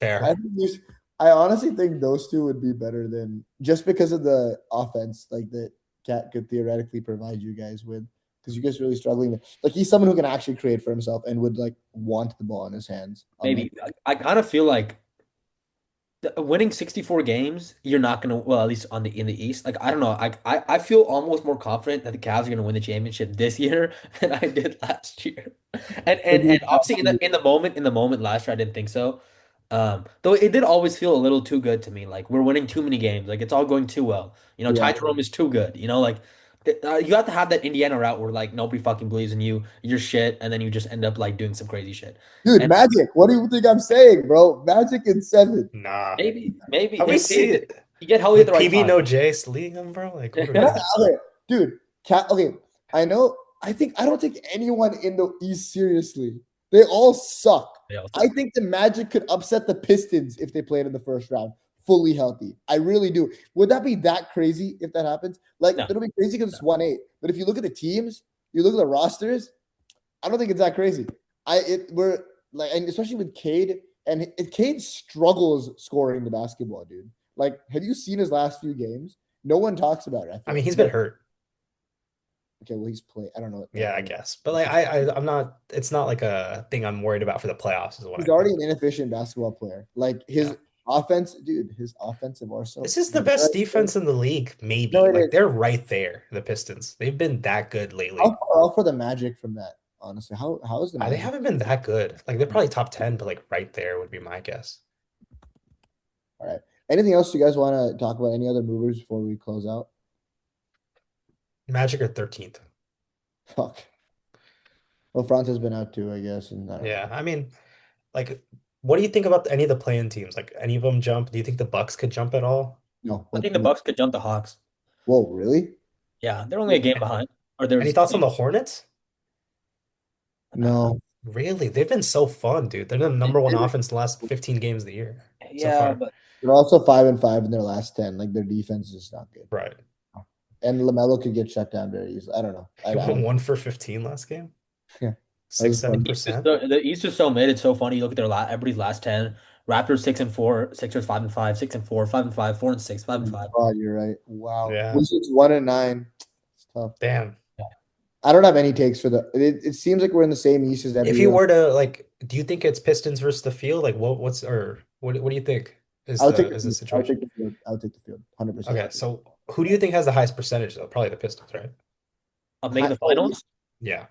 fair. think I honestly think those two would be better than just because of the offense, like that Cat could theoretically provide you guys with. Because you guys are really struggling. Like he's someone who can actually create for himself and would like want the ball in his hands. Unlike Maybe I kind of feel like winning 64 games, you're not gonna. Well, at least on the in the East, like I don't know. I feel almost more confident that the Cavs are gonna win the championship this year than I did last year. And obviously in the moment last year I didn't think so. Though it did always feel a little too good to me. Like we're winning too many games. Like it's all going too well. yeah, Ty Jerome is too good. Like you have to have that Indiana route where like nobody fucking believes in you. You're shit, and then you just end up like doing some crazy shit. dude, And Magic. What do you think I'm saying, bro? Magic in 7. Nah. maybe Have we seen you get healthy at like the right PB time. no J league him, bro? Like, what are we Can I, doing? okay, dude, Cat. Okay, I know. I don't take anyone in the East seriously. They all suck. Yeah, what's I up? think the Magic could upset the Pistons if they played in the first round fully healthy. I really do. Would that be that crazy if that happens? Like No, it'll be crazy because no. it's 1-8. But if you look at the teams, you look at the rosters, I don't think it's that crazy. We're like, and especially with Cade, and Cade struggles scoring the basketball, dude. Like, have you seen his last few games? No one talks about it. I I feel mean, like. he's been hurt. Okay, well, he's playing. I don't know. Yeah, I guess. But like, I'm not. It's not like a thing I'm worried about for the playoffs. Is what He's I already think. an inefficient basketball player. Like Yeah. his offense, dude. His offensive arsenal. This is the best defense in the league, No, maybe. it Like is. they're right there, the Pistons. They've been that good How lately. far off for the Magic from that? Honestly, how is the They Magic? haven't been that good. Like they're probably top 10, but like right there would be my guess. All right. Anything else you guys want to talk about? Any other movers before we close out? Magic are 13th. Fuck. Well, France has been out too, I guess, and I don't Yeah, know. I mean, like, what do you think about any of the play-in teams? Like, any of them jump? Do you think the Bucks could jump at all? No. I What? think the Bucks could jump the Hawks. Whoa, really? Yeah, they're only a game behind. Or Any there's thoughts on the Hornets? No. Really? They've been so fun, dude. They're the number one offense the last 15 games of the year so yeah, far. but They're also 5-5 in their last 10. Like their defense is just not good. Right. And LaMelo could get shut down very easily. I don't know. I He went don't. 1 for 15 last game. Yeah, that Six, was seven fun. percent. The East is so mid. It's so funny. You look at everybody's last 10. Raptors 6-4, Sixers 5-5, 6-4, 5-5, 4-6, Oh 5-5. my God, you're right. Wow. Yeah. Wizards 1-9. It's tough. Damn. I don't have any takes for the. It seems like we're in the same East as every If you year. were to like, do you think it's Pistons versus the field? Like, what do you think is I'll the take the is the field. I'll situation? take the field. I'll take the field. 100%. Okay, so who do you think has the highest percentage though? Probably the Pistons, right? I'm making the Oh, finals. Yeah.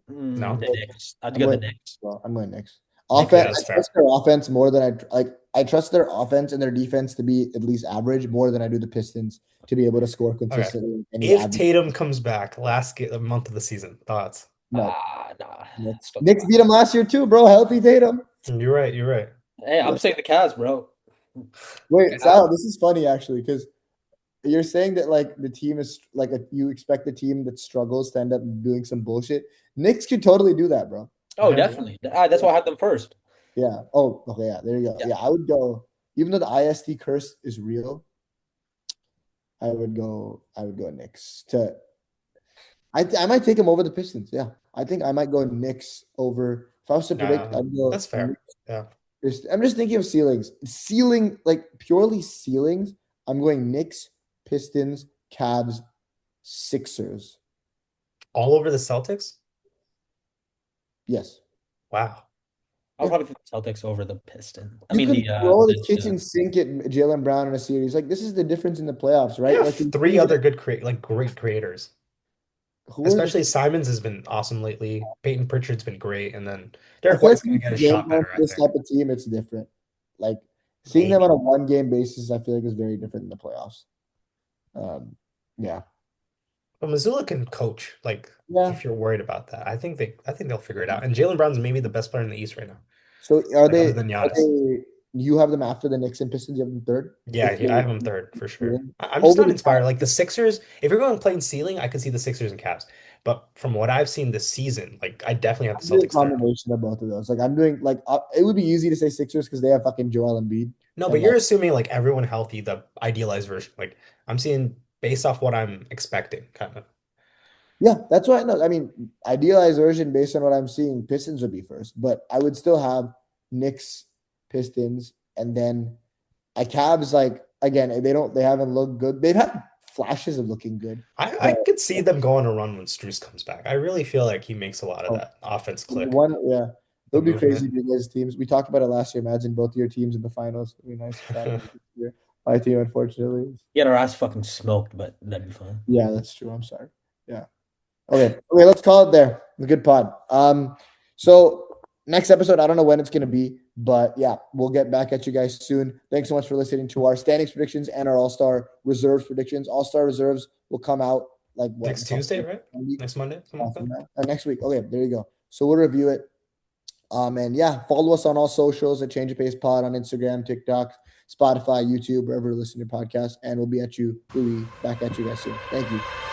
The No. Knicks. I have to I'm go the going. Knicks. Well, I'm going next. Knicks, yeah, Offense. that's I fair. trust their offense more than I like. I trust their offense and their defense to be at least average more than I do the Pistons to be able to score Okay. consistently in any If average. Tatum comes back month of the season, thoughts? No, Nah. Knicks. Still Knicks beat them last year too, bro. Healthy Tatum. You're right. You're right. Hey, I'm saying the Cavs, bro. Wait, Sal, this is funny actually because you're saying that like the team is like you expect the team that struggles to end up doing some bullshit. Knicks could totally do that, bro. Oh, Yeah. definitely. That's why I had them first. Yeah. Oh, okay. Yeah. There you go. Yeah. Yeah, I would go. Even though the IST curse is real, I would go. I would go Knicks. I might take him over the Pistons. Yeah, I think I might go Knicks over. If I was to predict, Nah, I'd go. that's fair. Yeah. I'm just thinking of ceilings. Ceiling, like purely ceilings. I'm going Knicks, Pistons, Cavs, Sixers. All over the Celtics? Yes. Wow. I'll Yeah. probably pick the Celtics over the Pistons. I You mean could throw the kitchen sink at Jalen Brown in a series. Like this is the difference in the playoffs, They right? have Like three other great creators. who are the Especially Simons has been awesome lately. Peyton Pritchard's been great, and then I Derek feel like White's gonna get his game shot plan better, for I this think. type of team, it's different. Like seeing them Maybe. on a 1-game basis, I feel like is very different in the playoffs. Yeah. But Missoula can coach, like Yeah. if you're worried about that. I think they'll figure it out. And Jalen Brown's maybe the best player in the East right now. So are Like other they than Giannis. you have them after the Knicks and Pistons, you have them third? Yeah, If I they have them third for sure. I'm just over not the inspired. Like the Sixers, if you're going plain ceiling, I could see the Sixers and Cavs. But from what I've seen this season, like I definitely have I'm the doing a Celtics there. combination of both of those. Like I'm doing like it would be easy to say Sixers because they have fucking Joel Embiid No, but and you're like assuming like everyone healthy, the idealized version. Like I'm seeing based off what I'm expecting, kind of. yeah, that's why. No, I mean idealized version based on what I'm seeing, Pistons would be first, but I would still have Knicks, Pistons, and then Cavs. Like again, they haven't looked good. They've had flashes of looking good, I but could see them going a run when Struce comes back. I really feel like he makes a lot of oh, that offense click, one yeah, it the would be crazy movement. being his teams. We talked about it last year. Imagine both your teams in the finals. It'd be nice if that was this year. My team, unfortunately. Get our ass fucking smoked, but that'd be fun. Yeah, that's true. I'm sorry. Yeah. Okay. Okay, let's call it there. A good pod. So next episode, I don't know when it's gonna be, but yeah, we'll get back at you guys soon. Thanks so much for listening to our standings predictions and our all-star reserves predictions. All-star reserves will come out like what Next Tuesday, right? Next Monday, something like that. next week. Okay, there you go. So we'll review it. And yeah, follow us on all socials at Change of Pace Pod on Instagram, TikTok, Spotify, YouTube, wherever you listen to podcasts, and we'll be back at you guys soon. Thank you.